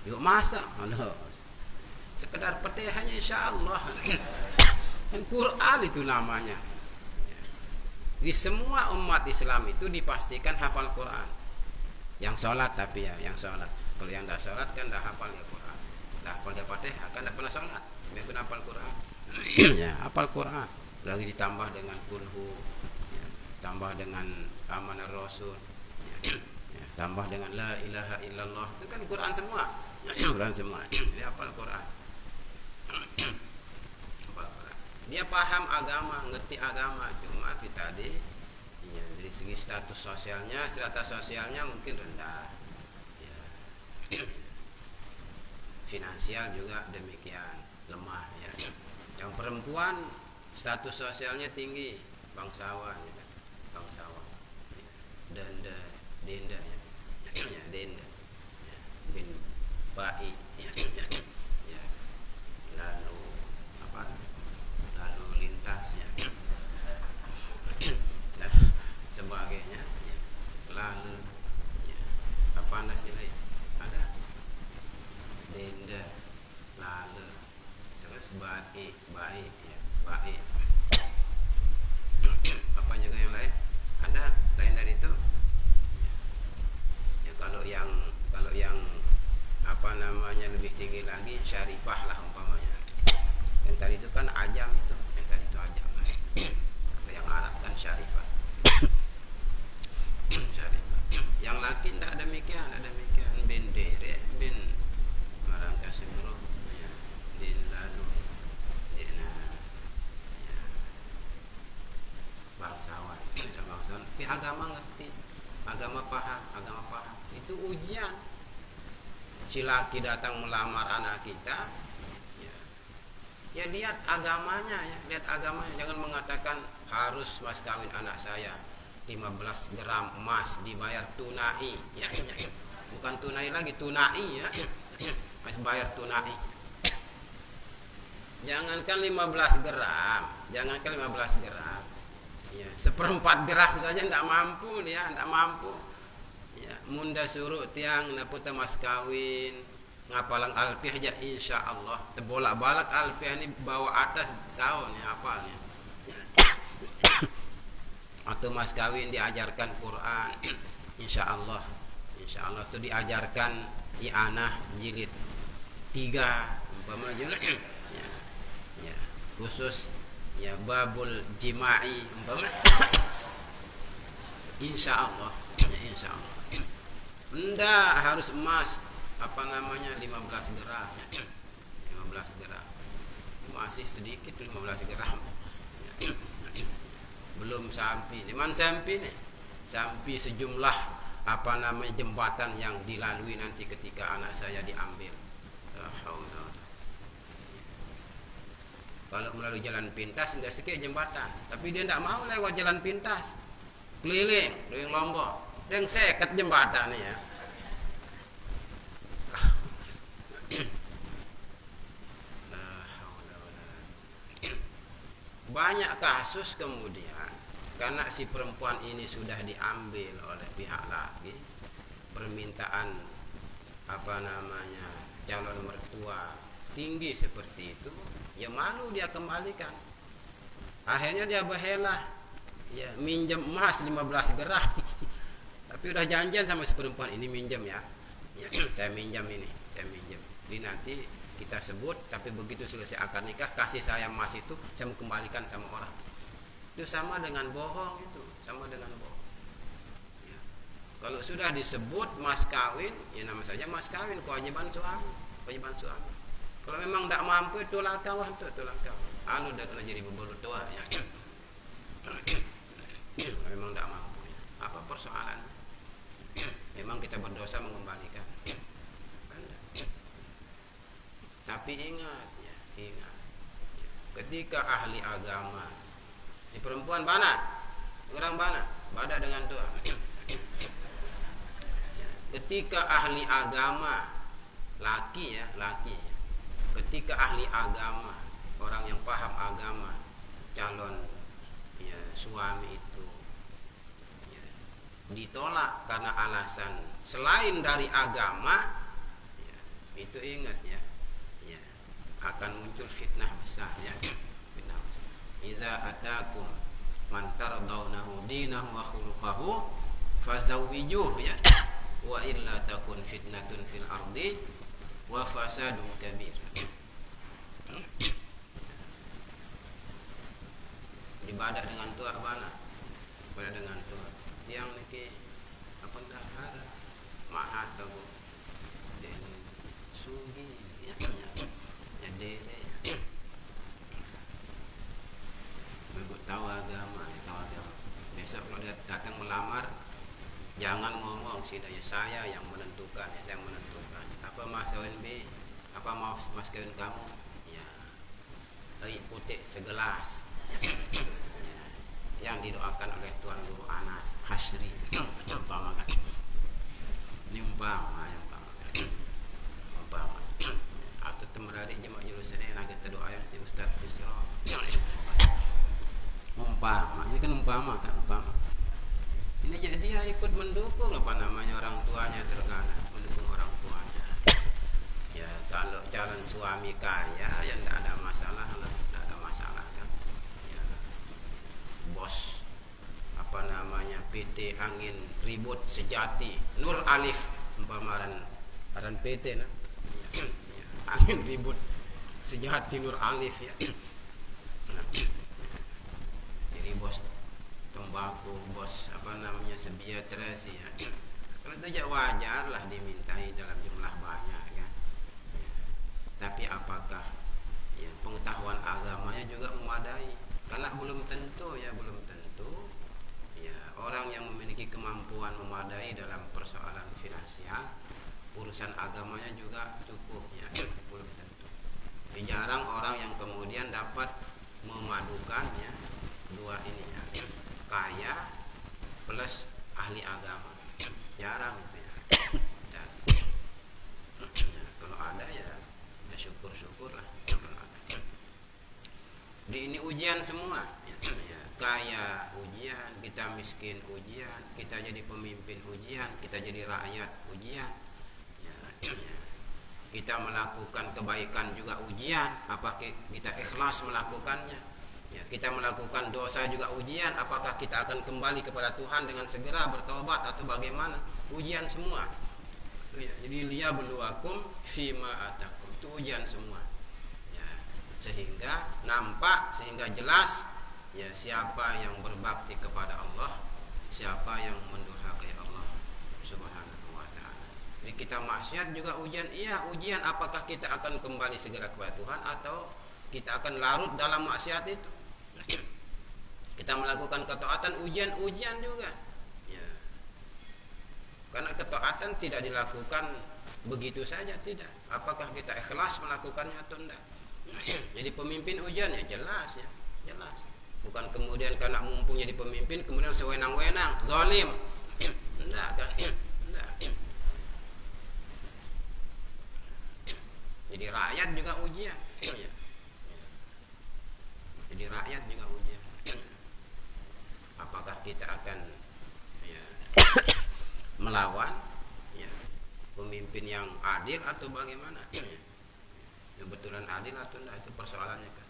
Yuk masa? Aduh. Sekedar Fatihahnya insyaallah. Kan Quran itu namanya. Di semua umat Islam itu dipastikan hafal Quran. Yang sholat tapi ya, yang sholat. Kalau yang tidak sholat kan tidak hafal ya Quran. Tidak hafal dia Fatihah kan tidak pernah sholat. Dia pun hafal Quran. Ya, hafal Quran. Lagi ditambah dengan kulhu, ya, tambah dengan amanah Rasul, ya, ya, tambah dengan la ilaha illallah. Itu kan Quran semua. Quran semua. Dia hafal Quran. Dia paham agama, ngerti agama, cuma tadi ya, dari segi status sosialnya, strata sosialnya mungkin rendah ya. Finansial juga demikian lemah ya. Yang perempuan status sosialnya tinggi, bangsawan ya, bangsawan ya. denda ya denda ya, bin baik ya, ya. Lalu apa lalu lintas ya dan sebagainya ya. Lalu ya apa nasilah ada denda lalu terus baik ya baik apa juga yang lain ada lain dari itu ya, kalau yang apa namanya lebih tinggi lagi syarifah lah umpamanya. Yang tadi itu kan ajam itu, yang tadi itu ajam. Kalau yang Arab kan syarifah. Syarifah. Yang laki tidak demikian, bin dere, bin marangkas bro, ya, bin lalu, dina, ya, bangsawan. Tapi agama ngerti, agama paham itu ujian. Si laki datang melamar anak kita ya lihat agamanya jangan mengatakan harus mas kawin anak saya 15 gram emas dibayar tunai ya. Bukan tunai lagi, tunai ya. Mas bayar tunai. Jangankan 15 gram ya, 1/4 gram saja tidak mampu dia, tidak mampu. Ya, munda suruh tiang naputa mas kawin ngapalang alfiah aja insyaallah terbolak-balik alfiah ini bawa atas tahun ya hafalnya. Atau mas kawin diajarkan Quran insyaallah itu diajarkan i'anah jilid 3 umpamanya ya khusus ya babul jima'i umpamanya insyaallah enggak harus emas apa namanya 15 gram masih sedikit 15 gram belum sampai sampai sejumlah apa namanya jembatan yang dilalui nanti ketika anak saya diambil. Kalau melalui jalan pintas enggak sekali jembatan, tapi dia tidak mau lewat jalan pintas, keliling Lombok dan seket jembatan ya. Banyak kasus kemudian karena si perempuan ini sudah diambil oleh pihak laki, permintaan apa namanya calon mertua tinggi seperti itu, ya malu dia kembalikan. Akhirnya dia berhelah, ya minjem emas 15 gram. Tapi udah janjian sama si perempuan ini minjem ya. Saya minjem. Jadi nanti kita sebut, tapi begitu selesai akad nikah kasih saya emas itu saya mau kembalikan sama orang. Itu sama dengan bohong ya. Kalau sudah disebut mas kawin ya nama saja mas kawin, kewajiban suami. Kalau memang tidak mampu tolak kawan. Anu udah kena jadi beberapa tua ya. Memang tidak mampu ya. Apa persoalannya? Memang kita berdosa mengembalikan. Tapi ingat, ketika ahli agama, ini perempuan orang bada dengan Tuhan. Ketika ahli agama, laki, ketika ahli agama, orang yang paham agama, calon ya, suami itu ditolak karena alasan selain dari agama, itu ingat ya. Akan muncul fitnah besar ya. Idza atakum man tardawnahu dinahu wa khuluquhu fazawwijuhu ya. Wa illa takun fitnatun fil ardi wa fasadun kabir. Ibadah dengan tua bana. Ibadah dengan tua. Yang niki apa dah ada mahat tahu. Den sugi ya. Tahu agama. Besok kalau dia datang melamar, jangan ngomong sih saya yang menentukan, saya yang menentukan. Apa mas kawin B? Apa mau mas kawin kamu? Ya, putih segelas. Ya. yang didoakan oleh Tuan Guru Anas Hasri. Umpama kan. Ini umpama. Atau temeradik jemaah jurusan ini nak kita doa yang si Ustaz Busra. Umpama, ini kan umpama. Ini jadi dia ikut mendukung orang tuanya terkena, mendukung orang tuanya. Ya kalau calon suami kaya ya tidak ada masalah lah, tidak ada masalah kan. Ya, bos PT Angin Ribut Sejati Nur Alif umpamaran PT nah. Ya, Angin Ribut Sejati Nur Alif ya. Jadi bos tembakau, bos Sebiatrasi ya. Kalau itu wajar lah dimintai dalam jumlah banyak kan. Ya. Tapi apakah ya pengetahuan agamanya juga memadai? Karena belum tentu. Ya, orang yang memiliki kemampuan memadai dalam persoalan finansial, urusan agamanya juga cukup ya. Belum tentu. Jarang orang yang kemudian dapat memadukan ya dua ini ya. Kaya plus ahli agama. Jarang itu ya. Kalau ada ya syukur-syukurlah. Di ini ujian semua ya. Kaya ujian, kita miskin ujian, kita jadi pemimpin ujian, kita jadi rakyat ujian ya. Kita melakukan kebaikan juga ujian, apakah kita ikhlas melakukannya ya. Kita melakukan dosa juga ujian, apakah kita akan kembali kepada Tuhan dengan segera bertobat atau bagaimana, ujian semua ya. Jadi liyabluwakum fima atakum, itu ujian semua ya. Sehingga nampak, sehingga jelas ya siapa yang berbakti kepada Allah, siapa yang mendurhakai Allah Subhanahu wa ta'ala. Jadi kita maksiat juga ujian. Iya, ujian apakah kita akan kembali segera kepada Tuhan atau kita akan larut dalam maksiat itu. Kita melakukan ketaatan, ujian juga ya. Karena ketaatan tidak dilakukan begitu saja, tidak. Apakah kita ikhlas melakukannya atau tidak. Jadi pemimpin ujian ya, jelas. Bukan kemudian karena mumpung jadi pemimpin kemudian sewenang-wenang, zalim. Enggak kan? Enggak. Jadi rakyat juga ujian. Jadi rakyat juga ujian. Apakah kita akan ya, melawan ya, pemimpin yang adil atau bagaimana? Kebetulan adil atau enggak, itu persoalannya kan.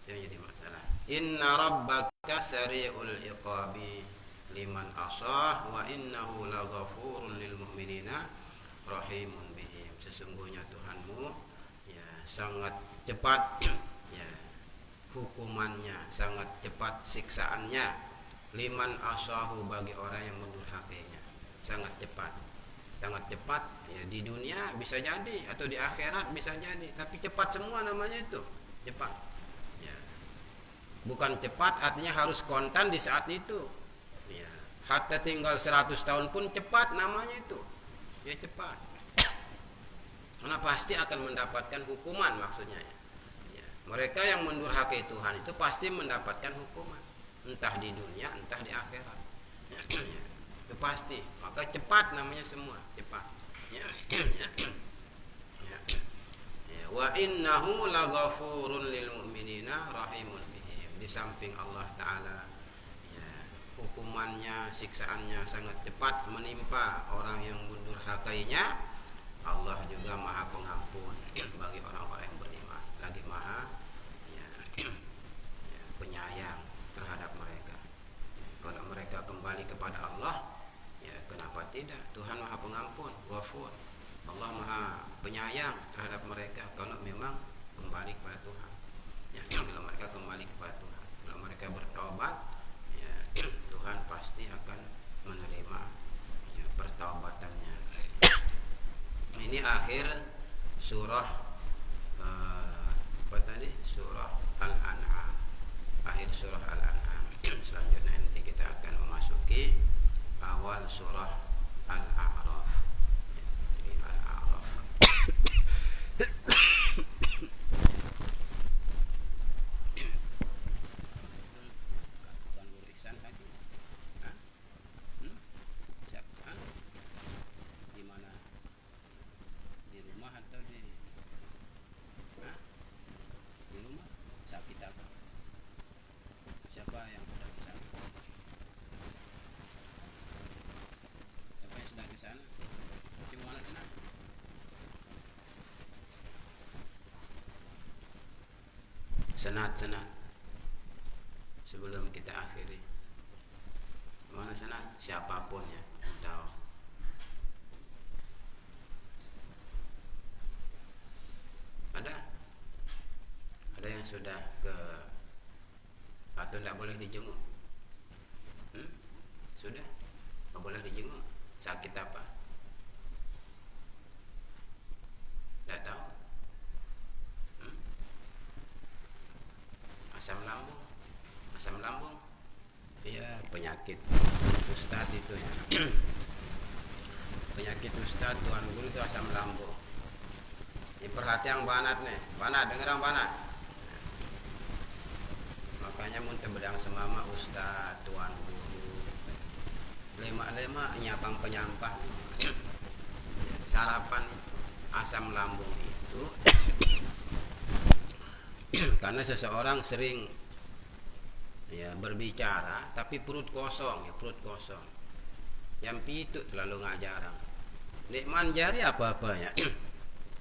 Yang jadi masalah. Inna rabbaka sari'ul iqabi liman asah wa innahu laghafurun lil mu'minina rahimun bihim. Sesungguhnya Tuhanmu ya sangat cepat ya hukumannya, sangat cepat siksaannya, liman asahu bagi orang yang mendurhakainya. Sangat cepat ya, di dunia bisa jadi atau di akhirat bisa jadi, tapi cepat semua namanya itu, cepat ya. Bukan cepat artinya harus kontan di saat itu ya. Hatta tinggal 100 tahun pun cepat namanya itu ya, cepat. Karena pasti akan mendapatkan hukuman maksudnya ya. Mereka yang mendurhakai Tuhan itu pasti mendapatkan hukuman, entah di dunia entah di akhirat ya. Itu pasti. Maka cepat namanya semua, cepat ya. Wa innahu laghafurun lil mu'minina rahimun bihim. Di samping Allah Ta'ala ya, hukumannya, siksaannya sangat cepat menimpa orang yang mendurhakainya, Allah juga maha pengampun bagi orang-orang yang beriman, lagi maha ya, penyayang terhadap mereka. Kalau mereka kembali kepada Allah ya, kenapa tidak? Tuhan maha pengampun, ghafur. Allah maha penyayang terhadap mereka kalau memang kembali kepada Tuhan ya. Kalau mereka kembali kepada Tuhan, kalau mereka bertaubat ya, Tuhan pasti akan menerima ya, pertaubatannya. Ini akhir surah apa tadi? Surah Al-An'am. Akhir surah Al-An'am. Selanjutnya nanti kita akan memasuki awal surah Al-A'raf. Jadi Al-A'raf. Tuan Guru Ihsan senat sebelum kita akhiri. Mana senat? Siapapun ya, tahu. Ada yang sudah ke atau tidak boleh dijenguk? Sudah, tidak boleh dijenguk. Sakit apa? Tidak tahu. Asam lambung. Iya, penyakit ustad itu ya. Penyakit ustad tuan guru itu asam lambung. Ini perhatian banat nih. Banat, dengeran banat. Makanya muntah bedang semama ustad tuan guru. Lemak-lemak nyapang penyampah. Sarapan asam lambung itu karena seseorang sering ya berbicara tapi perut kosong. Yang pitu terlalu ngajarang. Nikman jari apa-apanya.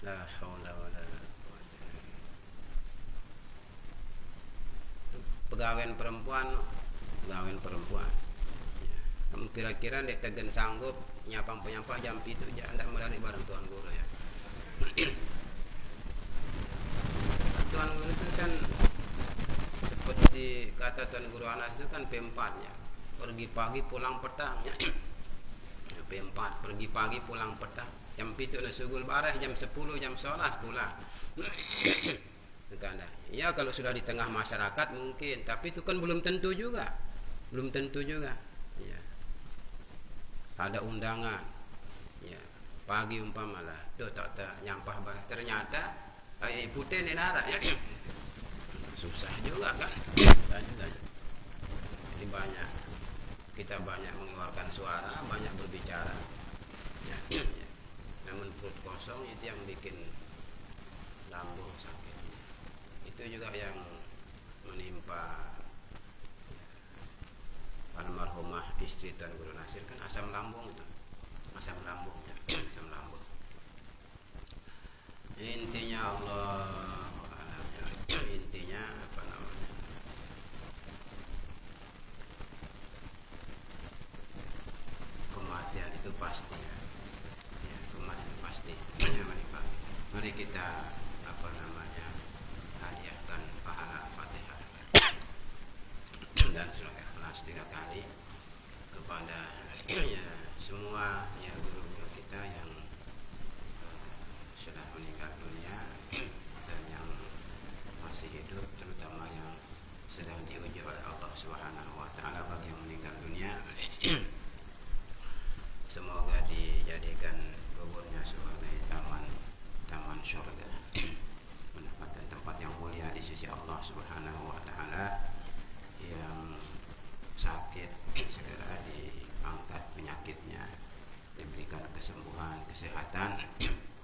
La haula wala quwwata. Pegawai perempuan. Kamu kira-kira dek tegen sanggup nyapang penyampah jam pitu aja ndak merani bareng tuan guru ya. Tuan guru itu kan seperti kata Tuan Guru Anas itu kan P4 nya. Pergi pagi pulang petang ya. P4 pergi pagi pulang petang. Jam 7 na sugul barah, jam 10 jam 11 pulang. Ya kalau sudah di tengah masyarakat mungkin, tapi itu kan belum tentu juga. Ya. Ada undangan. Ya. Pagi umpamalah tuh tak nyampah barah. Ternyata putih ni nara ya. Susah juga kan. Jadi kita banyak mengeluarkan suara, banyak berbicara ya. Namun perut kosong itu yang bikin lambung sakit. Itu juga yang menimpa almarhumah istri Tuan Guru Nasir kan asam lambung itu. Asam lambung. Intinya intinya apa namanya? Kematian itu pasti ya. Kematian pasti. Mari kita apa namanya? Hadiahkan pahala Fatihah dan surah Ikhlas 3 kali kepada ya semua ya guru-guru kita yang sudah meninggal dunia dan yang masih hidup, terutama yang sedang diuji oleh Allah Subhanahu wa taala bagi yang meninggal dunia. Semoga dijadikan kuburnya sebagai taman surga, mendapatkan tempat yang mulia di sisi Allah Subhanahu wa taala. Yang sakit segera diangkat penyakitnya, diberikan kesembuhan, kesehatan,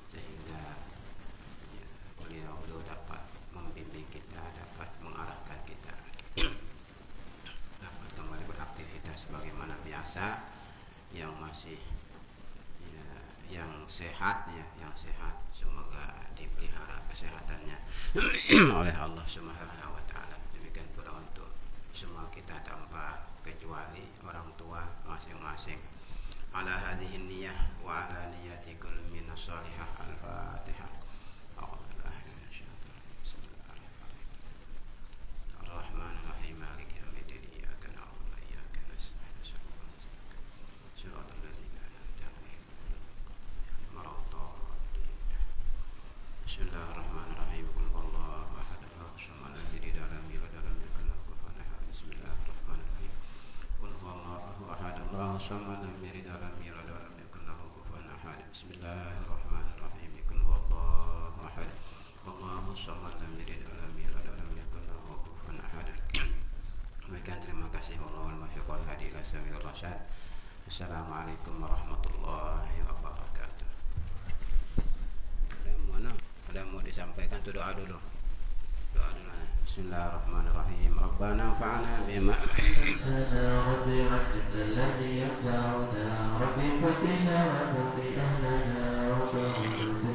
sehingga ya, beliau dapat membimbing kita, dapat mengarahkan kita, dapat kembali beraktivitas sebagaimana biasa. Yang masih ya, yang sehat semoga dipelihara kesehatannya oleh Allah Subhanahu wa taala. Demikian pula untuk semua kita tanpa kecuali orang tua masing-masing. Ala hadhihi niyyah wa ala niyyati kulli minas salihah. Al-Fatihah. Ar-Rahmanir-Rahim. Maliki yaumiddin. Iyyaka na'budu wa iyyaka nasta'in. Shiratal ladzina an'amta 'alaihim Bismillahirrahmanirrahim. Qul huwallahu ahad. Allahu samad. Lam yalid wa lam yulad wa lam yakul lahu kufuwan ahad. Bismillahirrahmanirrahim. Qul huwallahu ahad. Allahu samad. Lam yalid wa lam yulad wa lam yakul lahu kufuwan ahad. Bismillahirrahmanirrahim. Qul huwallahu ahad. Allahu samad. Lam yalid wa lam yulad wa lam yakul lahu kufuwan ahad. Demikian, terima kasih. Wallahul muwaffiq wal hadi ila sabilir rasyad. Assalamualaikum warahmatullahi wabarakatuh. Ada mau disampaikan tu doa dulu. Bismillahirrahmanirrahim. Rabbana fa'alna bima Rabbi alladhi yaqda'una Rabbi fatihna wa rabbi ahlana Rabbi